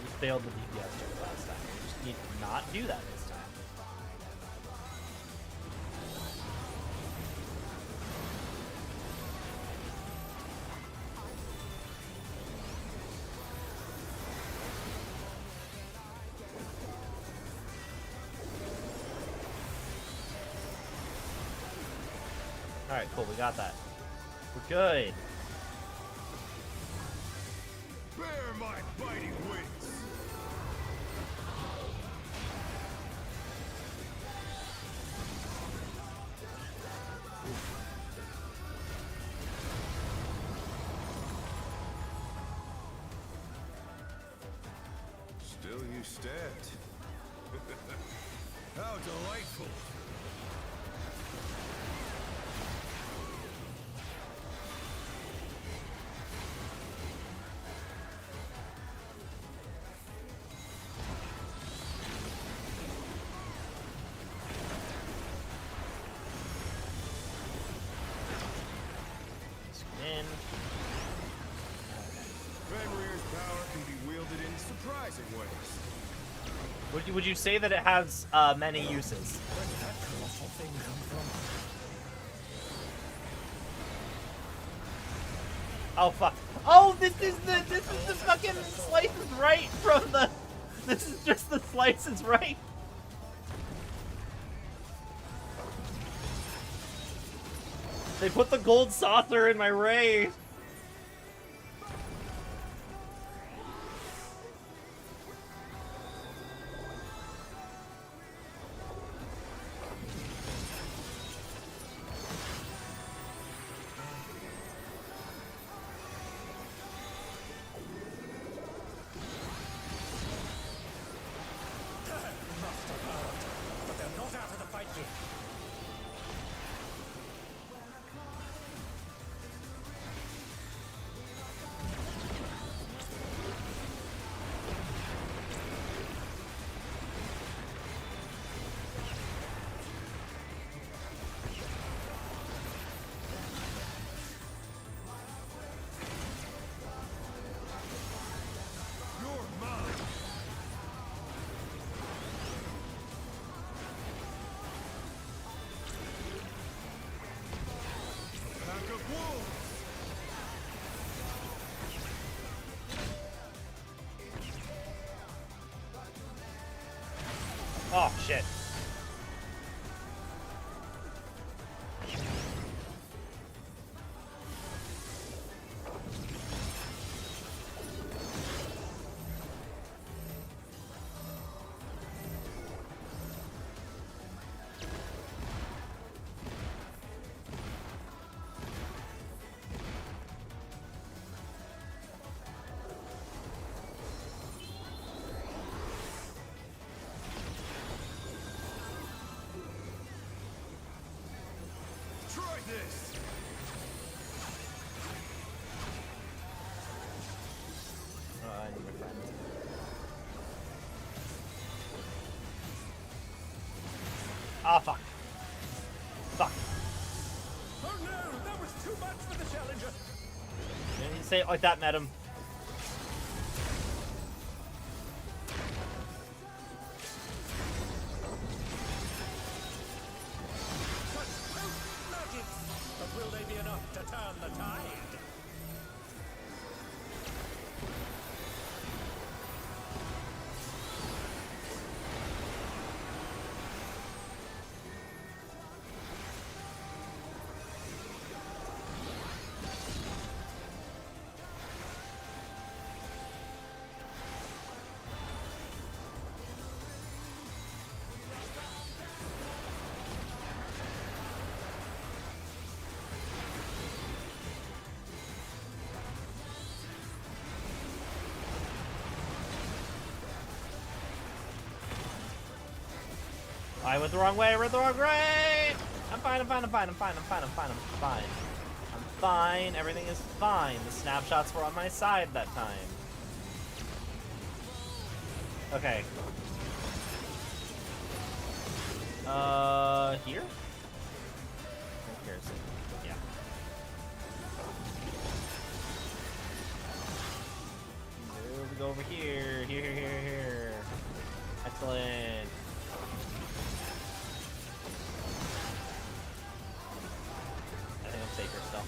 We failed the DPS check last time. We just need to not do that this time. Alright, cool, we got that. We're good. Bear my biting wings. Still you stepped. How delightful. In. Fenrir's power can be wielded in surprising ways. Would you say that it has many uses? Where did that colossal thing come from? Oh fuck! Oh, this is the fucking slices right from the. This is just the slices right. They put the gold saucer in my raid. But they're not out of the fight yet. You're mine. Pack of wolves. Oh shit! Try this. Oh, I need my friend. Ah, fuck. Fuck. Oh no, that was too much for the challenger. You didn't say it like that, madam. Such potent nuggets. But will they be enough to turn the tide? I went the wrong way. I went the wrong way. I'm fine. I'm fine. I'm fine. I'm fine. I'm fine. I'm fine. I'm fine. I'm fine. Everything is fine. The snapshots were on my side that time. Okay. Here? Here's it. Yeah. We go over here. Here. Excellent. I think I'm safer still.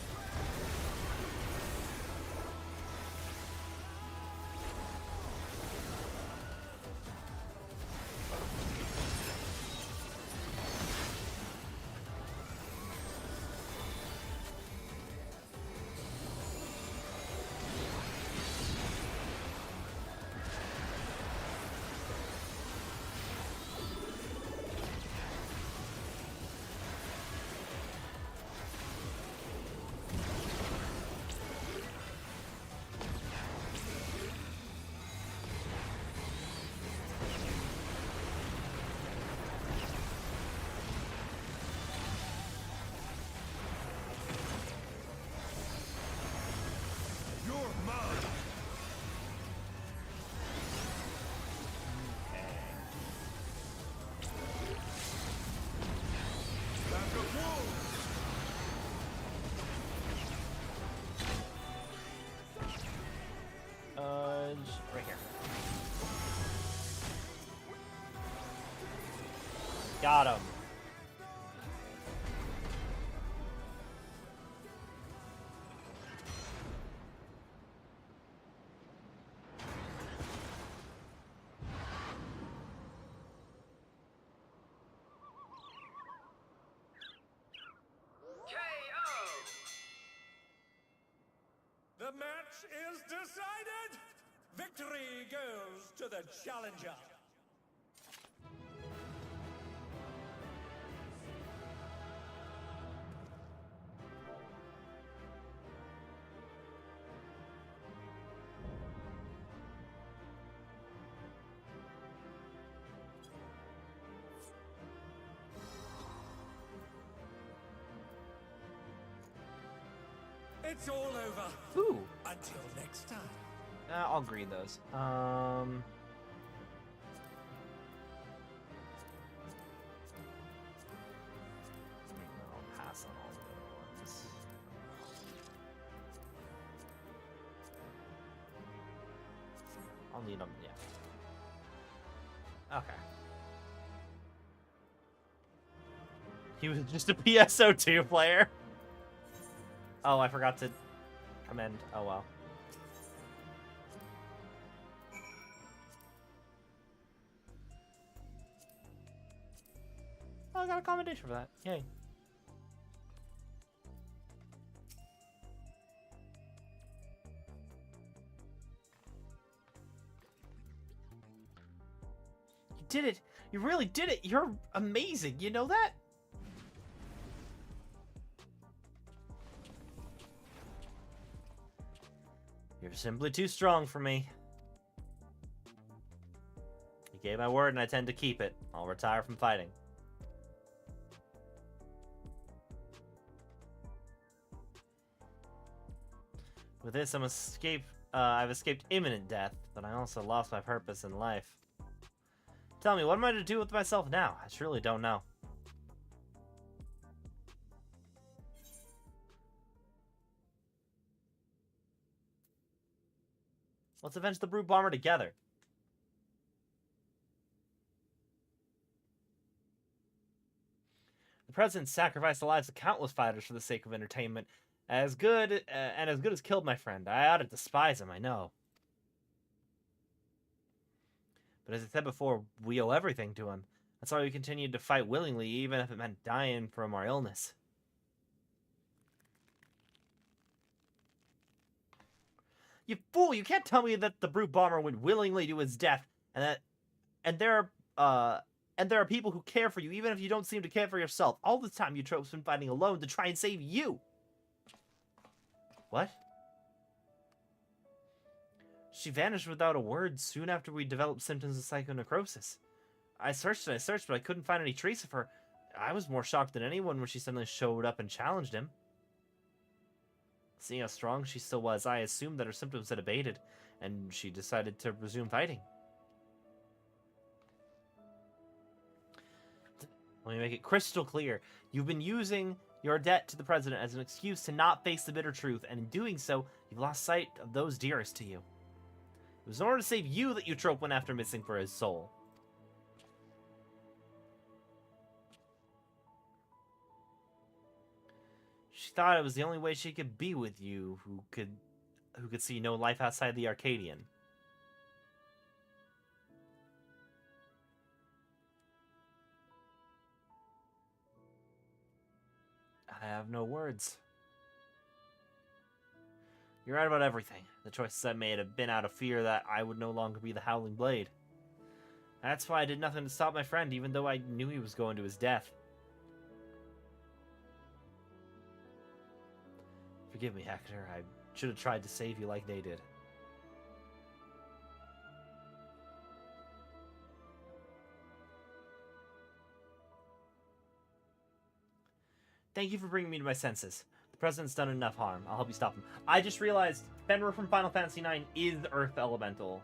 right here. Got him. The match is decided! Victory goes to the challenger! It's all over. Ooh. Until next time. I'll green those. I'll pass on all the other ones. I'll need them, yeah. Okay. He was just a PSO2 player. Oh, I forgot to commend. Oh, well. Oh, I got a commendation for that. Yay. You did it. You really did it. You're amazing. You know that? You're simply too strong for me. You gave my word and I tend to keep it. I'll retire from fighting. With this, I've escaped imminent death, but I also lost my purpose in life. Tell me, what am I to do with myself now? I truly don't know. Let's avenge the Brute Bomber together. The President sacrificed the lives of countless fighters for the sake of entertainment. As good as killed my friend. I ought to despise him, I know. But as I said before, we owe everything to him. That's why we continued to fight willingly, even if it meant dying from our illness. You fool! You can't tell me that the Brute Bomber went willingly to his death, and there are people who care for you, even if you don't seem to care for yourself. All this time, Eutrope's been fighting alone to try and save you. What? She vanished without a word soon after we developed symptoms of psychonecrosis. I searched and I searched, but I couldn't find any trace of her. I was more shocked than anyone when she suddenly showed up and challenged him. Seeing how strong she still was, I assumed that her symptoms had abated, and she decided to resume fighting. Let me make it crystal clear. You've been using your debt to the President as an excuse to not face the bitter truth, and in doing so, you've lost sight of those dearest to you. It was in order to save you that Eutrope went after Missing for his soul. She thought it was the only way she could be with you, who could see no life outside the Arcadian. I have no words. You're right about everything. The choices I made have been out of fear that I would no longer be the Howling Blade. That's why I did nothing to stop my friend, even though I knew he was going to his death. Forgive me, Hector. I should have tried to save you like they did. Thank you for bringing me to my senses. The President's done enough harm. I'll help you stop him. I just realized Fenrir from Final Fantasy IX is Earth Elemental.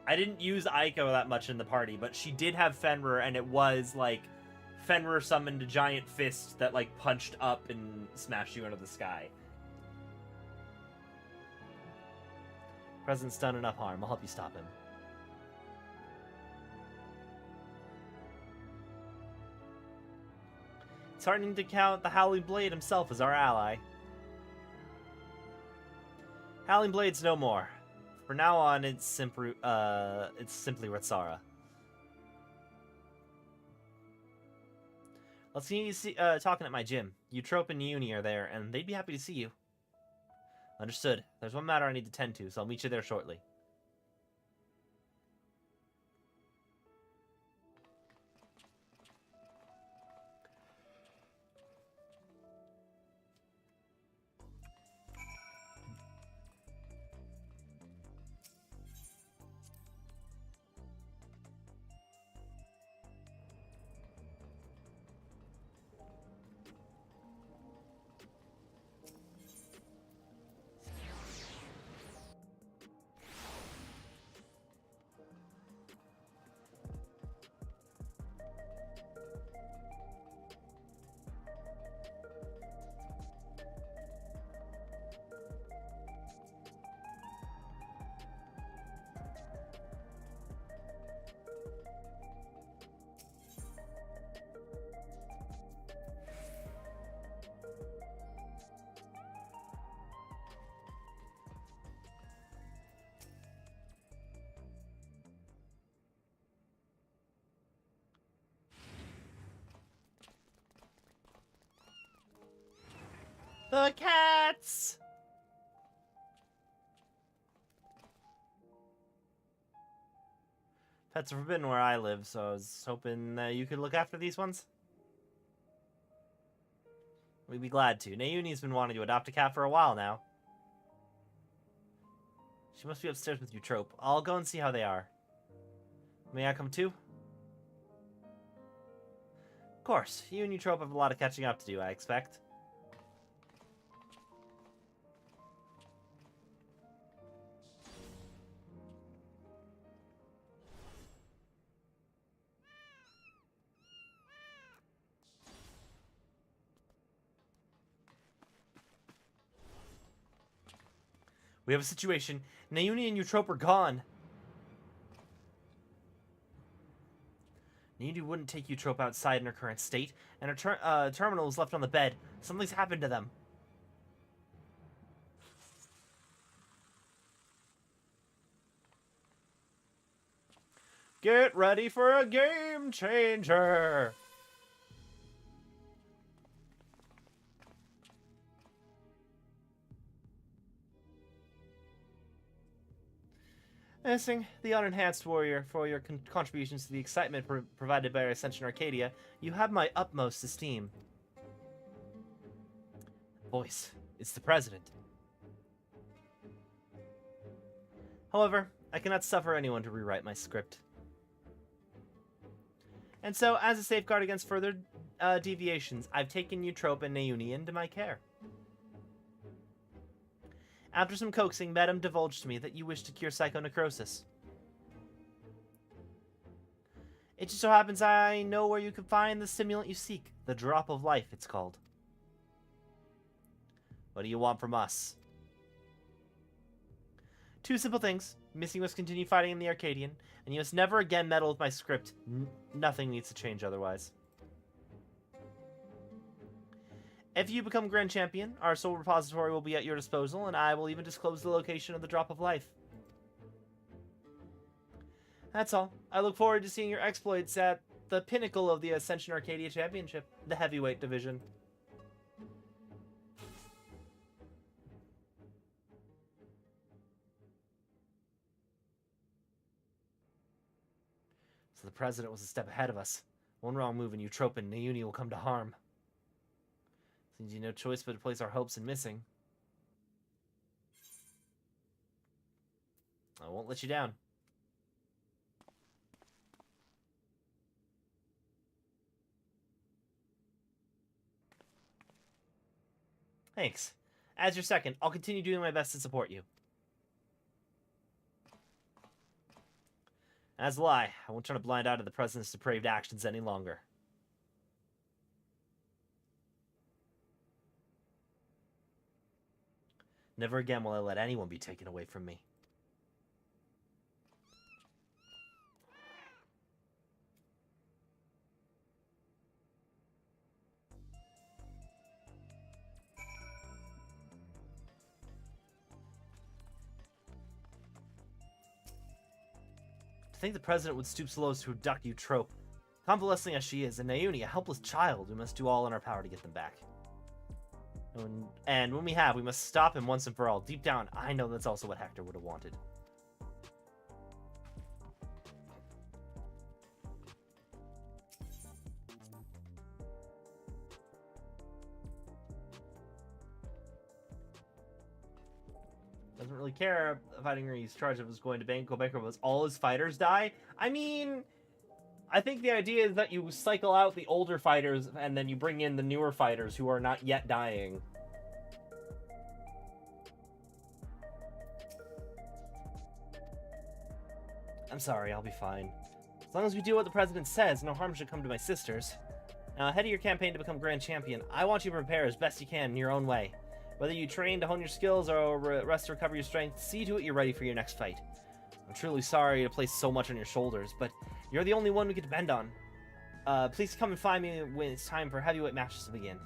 I didn't use Aiko that much in the party, but she did have Fenrir, and it was like Fenrir summoned a giant fist that like punched up and smashed you into the sky. President's done enough harm. I'll help you stop him. It's heartening to count the Howling Blade himself as our ally. Howling Blade's no more. From now on, it's simply Retsara. Let's continue talking at my gym. Eutrope and Uni are there, and they'd be happy to see you. Understood. There's one matter I need to tend to, so I'll meet you there shortly. The cats! Pets are forbidden where I live, so I was hoping that you could look after these ones. We'd be glad to. Nayuni's been wanting to adopt a cat for a while now. She must be upstairs with Eutrope. I'll go and see how they are. May I come too? Of course. You and Eutrope have a lot of catching up to do, I expect. We have a situation. Nayuni and Eutrope are gone. Nayuni wouldn't take Eutrope outside in her current state, and her terminal was left on the bed. Something's happened to them. Get ready for a game changer! Missing the unenhanced warrior for your contributions to the excitement provided by our Ascension Arcadia, you have my utmost esteem. Voice, it's the president. However, I cannot suffer anyone to rewrite my script. And so, as a safeguard against further deviations, I've taken Eutrope and Nayuni into my care. After some coaxing, Madame divulged to me that you wish to cure psychonecrosis. It just so happens I know where you can find the stimulant you seek. The Drop of Life, it's called. What do you want from us? Two simple things. Missing must continue fighting in the Arcadian, and you must never again meddle with my script. Nothing needs to change otherwise. If you become Grand Champion, our soul repository will be at your disposal, and I will even disclose the location of the Drop of Life. That's all. I look forward to seeing your exploits at the pinnacle of the Ascension Arcadia Championship, the heavyweight division. So the president was a step ahead of us. One wrong move and Eutrope and Nayuni will come to harm. Seems you no choice but to place our hopes in Missing. I won't let you down. Thanks. As your second, I'll continue doing my best to support you. As will I won't turn a blind eye to the President's depraved actions any longer. Never again will I let anyone be taken away from me. To think the president would stoop so low as to abduct you, Trope. Convalescing as she is, and Naomi, a helpless child, we must do all in our power to get them back. And when we have, we must stop him once and for all. Deep down, I know that's also what Hector would have wanted. Doesn't really care fighting he's charged of is going to go bankrupt as all his fighters die. I mean, I think the idea is that you cycle out the older fighters and then you bring in the newer fighters who are not yet dying. I'm sorry, I'll be fine. As long as we do what the president says, no harm should come to my sisters. Now, ahead of your campaign to become Grand Champion, I want you to prepare as best you can in your own way. Whether you train to hone your skills or rest to recover your strength, see to it you're ready for your next fight. I'm truly sorry to place so much on your shoulders, but you're the only one we can depend on. Please come and find me when it's time for heavyweight matches to begin.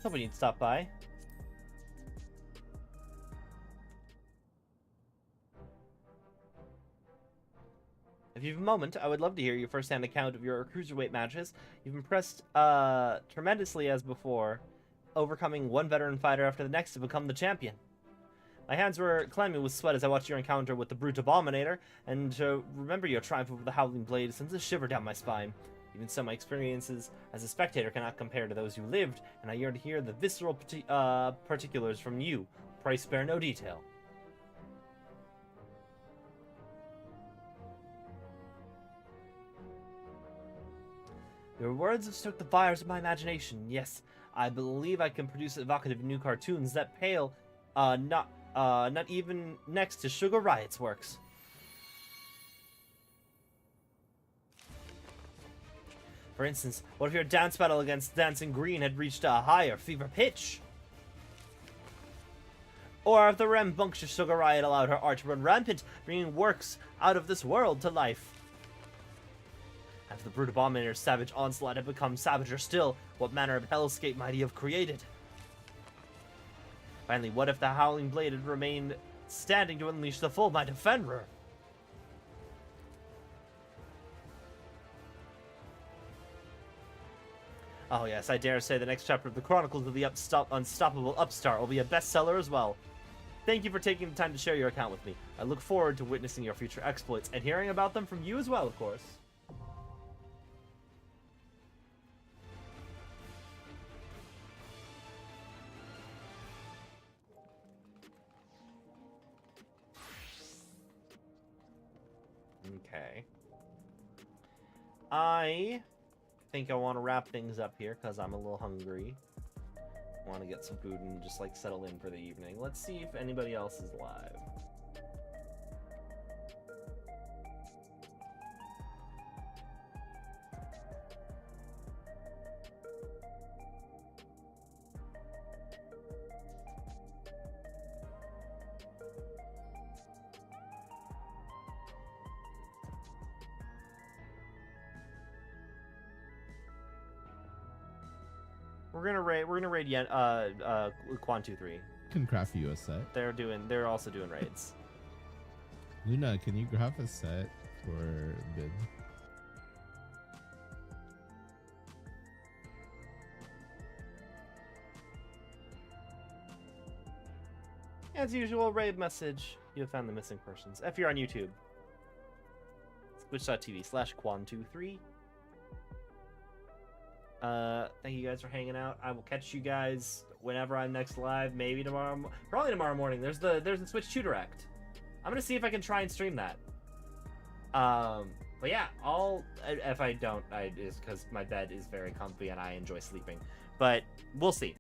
Hoping you'd stop by. If you have a moment, I would love to hear your first-hand account of your cruiserweight matches. You've impressed tremendously as before, overcoming one veteran fighter after the next to become the champion. My hands were clammy with sweat as I watched your encounter with the Brute Abominator, and to remember your triumph over the Howling Blade sends a shiver down my spine. Even so, my experiences as a spectator cannot compare to those who lived, and I yearn to hear the visceral particulars from you. Pray spare no detail. Your words have stoked the fires of my imagination. Yes, I believe I can produce evocative new cartoons that pale, not even next to Sugar Riot's works. For instance, what if your dance battle against Dancing Green had reached a higher fever pitch? Or if the rambunctious Sugar Riot allowed her art to run rampant, bringing works out of this world to life? If the Brute Abominator's savage onslaught had become savager still, what manner of hellscape might he have created? Finally, what if the Howling Blade had remained standing to unleash the full might of Fenrir? Oh yes, I dare say the next chapter of the Chronicles of the Unstoppable Upstart will be a bestseller as well. Thank you for taking the time to share your account with me. I look forward to witnessing your future exploits and hearing about them from you as well, of course. Okay. I think I want to wrap things up here because I'm a little hungry. I want to get some food and just like settle in for the evening. Let's see if anybody else is live. We're gonna raid Yen, Quan 2-3. Can craft you a set. They're also doing raids. Luna, can you craft a set for bid? As usual, raid message. You have found the missing persons. If you're on YouTube, twitch.tv/Quan23. Thank you guys for hanging out. I will catch you guys whenever I'm next live. Maybe tomorrow, probably tomorrow morning. There's the Switch 2 Direct. I'm gonna see if I can try and stream that. But yeah, if I don't, it's because my bed is very comfy and I enjoy sleeping. But we'll see.